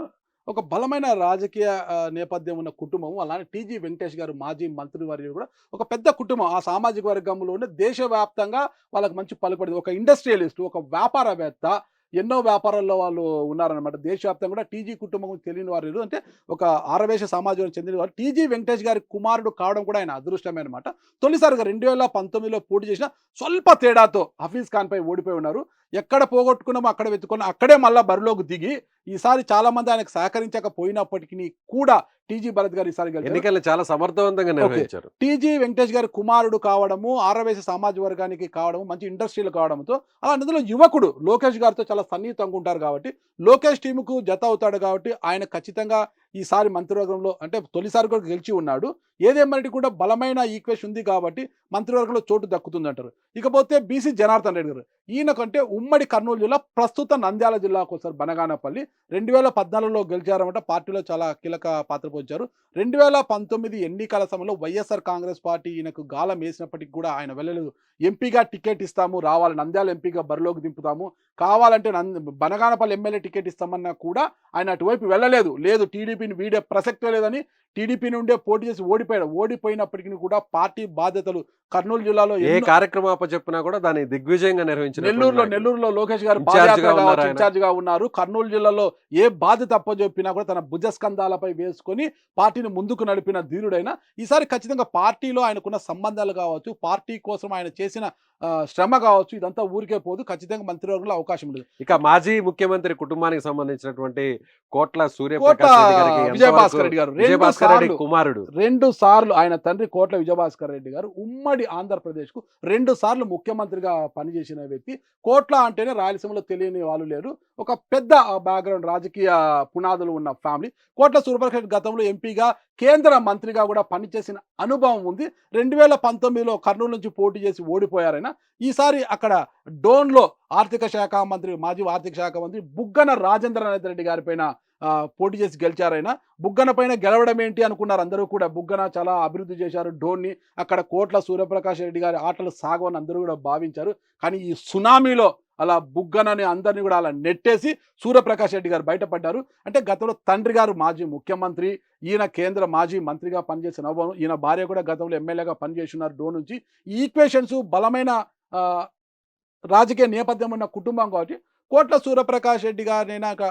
ఒక బలమైన రాజకీయ నేపథ్యం ఉన్న కుటుంబం. అలానే టీజీ వెంకటేష్ గారు మాజీ మంత్రివర్యులు కూడా ఒక పెద్ద కుటుంబం. ఆ సామాజిక వర్గంలోనే దేశవ్యాప్తంగా వాళ్ళకి మంచి పలుకుబడింది. ఒక ఇండస్ట్రియలిస్ట్, ఒక వ్యాపారవేత్త, ఎన్నో వ్యాపారాల్లో వాళ్ళు ఉన్నారనమాట. దేశవ్యాప్తంగా కూడా టీజీ కుటుంబం తెలియని వారు అంటే ఒక ఆరవేశ సమాజానికి చెందిన వారు. టీజీ వెంకటేష్ గారి కుమారుడు కావడం కూడా ఆయన అదృష్టమే అనమాట. తొలిసారిగా 2019లో పోటీ చేసిన స్వల్ప తేడాతో హఫీజ్ ఖాన్ పై ఓడిపోయి ఉన్నారు. ఎక్కడ పోగొట్టుకున్నామో అక్కడ వెతుకున్నాం, అక్కడే మళ్ళీ బరిలోకి దిగి ఈసారి చాలా మంది ఆయనకు సహకరించకపోయినప్పటికీ కూడా టీజీ భరత్ గారు ఈసారి గెలిచారు. ఎన్నికలు చాలా సమర్థవంతంగా నిర్వహించారు. టీజీ వెంకటేష్ గారి కుమారుడు కావడము, ఆరవేశ సామాజిక వర్గానికి కావడము, మంచి ఇండస్ట్రీలు కావడంతో అలా అందులో యువకుడు లోకేష్ గారితో చాలా సన్నిహితంగా ఉంటారు కాబట్టి లోకేష్ టీముకు జత అవుతాడు కాబట్టి ఆయన ఖచ్చితంగా ఈసారి మంత్రివర్గంలో అంటే తొలిసారి కూడా గెలిచి ఉన్నాడు. ఏదేమన్నటి కూడా బలమైన ఈక్వేషన్ ఉంది కాబట్టి మంత్రివర్గంలో చోటు దక్కుతుంది అంటారు. ఇకపోతే బీసీ జనార్దన్ రెడ్డి గారు, ఈయనకంటే ఉమ్మడి కర్నూలు జిల్లా, ప్రస్తుత నంద్యాల జిల్లాకు వస్తారు బనగానపల్లి. 2014లో గెలిచారన్నమాట. పార్టీలో చాలా కీలక పాత్ర పోంచారు. 2019 ఎన్నికల సమయంలో వైఎస్ఆర్ కాంగ్రెస్ పార్టీ ఈయనకు గాలం వేసినప్పటికీ కూడా ఆయన వెళ్ళలేదు. ఎంపీగా టికెట్ ఇస్తాము, రావాలి, నంద్యాల ఎంపీగా బరిలోకి దింపుతాము, కావాలంటే బనగానపల్లి ఎమ్మెల్యే టికెట్ ఇస్తామన్నా కూడా ఆయన అటువైపు వెళ్ళలేదు. లేదు, టీడీపీని వీడే ప్రసక్తే లేదని టీడీపీ నుండే పోటీ చేసి ఓడిపోయాడు. ఓడిపోయినప్పటికీ కూడా పార్టీ బాధ్యతలు కర్నూలు జిల్లాలో ఏ కార్యక్రమం అప్పచెప్పినా కూడా దాన్ని దిగ్విజయంగా నిర్వహించిన నెల్లూరులో లోకేష్ గారు ఇన్ఛార్జిగా ఉన్నారు. కర్నూలు జిల్లాలో ఏ బాధ్యత అప్పచెప్పినా కూడా తన భుజస్కంధాలపై వేసుకొని పార్టీని ముందుకు నడిపిన ధీరుడైన ఈసారి ఖచ్చితంగా పార్టీలో ఆయనకున్న సంబంధాలు కావచ్చు, పార్టీ కోసం ఆయన చేసిన శ్రమ కావచ్చు, ఇదంతా ఊరికే పోదు. ఖచ్చితంగా మంత్రివర్గంలో అవకాశం లేదు. ఇక మాజీ ముఖ్యమంత్రి కుటుంబానికి సంబంధించినటువంటి కోట్ల సూర్యప్రకాష్ రెడ్డి గారి ఆయనకి విజయభాస్కర్ రెడ్డి గారు విజయభాస్కర్ రెడ్డి కుమారుడు. 2 సార్లు ఆయన తండ్రి కోట్ల విజయభాస్కర్ రెడ్డి గారు ఉమ్మడి ఆంధ్రప్రదేశ్కు 2 సార్లు ముఖ్యమంత్రిగా పనిచేసిన వ్యక్తి. కోట్ల అంటేనే రాయలసీమలో తెలియని వాళ్ళు లేరు. ఒక పెద్ద బ్యాక్గ్రౌండ్ రాజకీయ పునాదులు ఉన్న ఫ్యామిలీ. కోట్ల సూర్యప్రకాష్ గతంలో ఎంపీగా, కేంద్ర మంత్రిగా కూడా పనిచేసిన అనుభవం ఉంది. 2019లో కర్నూలు నుంచి పోటీ చేసి ఓడిపోయారైనా. ఈసారి అక్కడ డోన్లో ఆర్థిక శాఖ మంత్రి, మాజీ ఆర్థిక శాఖ మంత్రి బుగ్గన రాజేంద్రనాథ్ రెడ్డి గారి పైన పోటీ చేసి గెలిచారైనా. బుగ్గన పైన గెలవడం ఏంటి అనుకున్నారు అందరూ కూడా. బుగ్గన చాలా అభివృద్ధి చేశారు డోన్ని. అక్కడ కోట్ల సూర్యప్రకాష్ రెడ్డి గారి ఆటలు సాగవని అందరూ కూడా భావించారు. కానీ ఈ సునామీలో అలా బుగ్గనని అందరినీ కూడా అలా నెట్టేసి సూర్యప్రకాష్ రెడ్డి గారు బయటపడ్డారు. అంటే గతంలో తండ్రి గారు మాజీ ముఖ్యమంత్రి, ఈయన కేంద్ర మాజీ మంత్రిగా పనిచేసిన అనుభవం, ఈయన భార్య కూడా గతంలో ఎమ్మెల్యేగా పనిచేస్తున్నారు డోన్ నుంచి. ఈ ఈక్వేషన్స్ బలమైన రాజకీయ నేపథ్యం ఉన్న కుటుంబం కాబట్టి కోట్ల సూర్యప్రకాష్ రెడ్డి గారినైనాక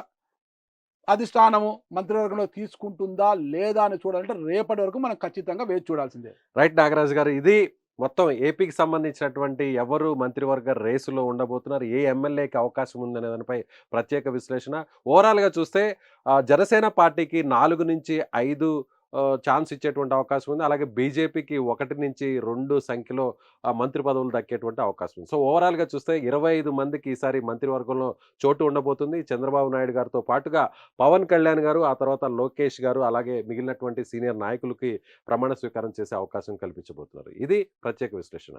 అధిష్టానము మంత్రివర్గంలో తీసుకుంటుందా లేదా అని చూడాలంటే రేపటి వరకు మనం ఖచ్చితంగా వేచి చూడాల్సిందే. రైట్ నాగరాజు గారు, ఇది మొత్తం ఏపీకి సంబంధించినటువంటి ఎవరు మంత్రివర్గ రేసులో ఉండబోతున్నారు, ఏ ఎమ్మెల్యేకి అవకాశం ఉందనే దానిపై ప్రత్యేక విశ్లేషణ. ఓవరాల్గా చూస్తే జనసేన పార్టీకి 4 నుంచి 5 ఛాన్స్ ఇచ్చేటువంటి అవకాశం ఉంది. అలాగే బీజేపీకి 1 నుంచి 2 సంఖ్యలో మంత్రి పదవులు దక్కేటువంటి అవకాశం ఉంది. సో ఓవరాల్గా చూస్తే 25 మందికి ఈసారి మంత్రివర్గంలో చోటు ఉండబోతుంది. చంద్రబాబు నాయుడు గారితో పాటుగా పవన్ కళ్యాణ్ గారు, ఆ తర్వాత లోకేష్ గారు, అలాగే మిగిలినటువంటి సీనియర్ నాయకులకి ప్రమాణ స్వీకారం చేసే అవకాశం కల్పించబోతున్నారు. ఇది ప్రత్యేక విశ్లేషణ.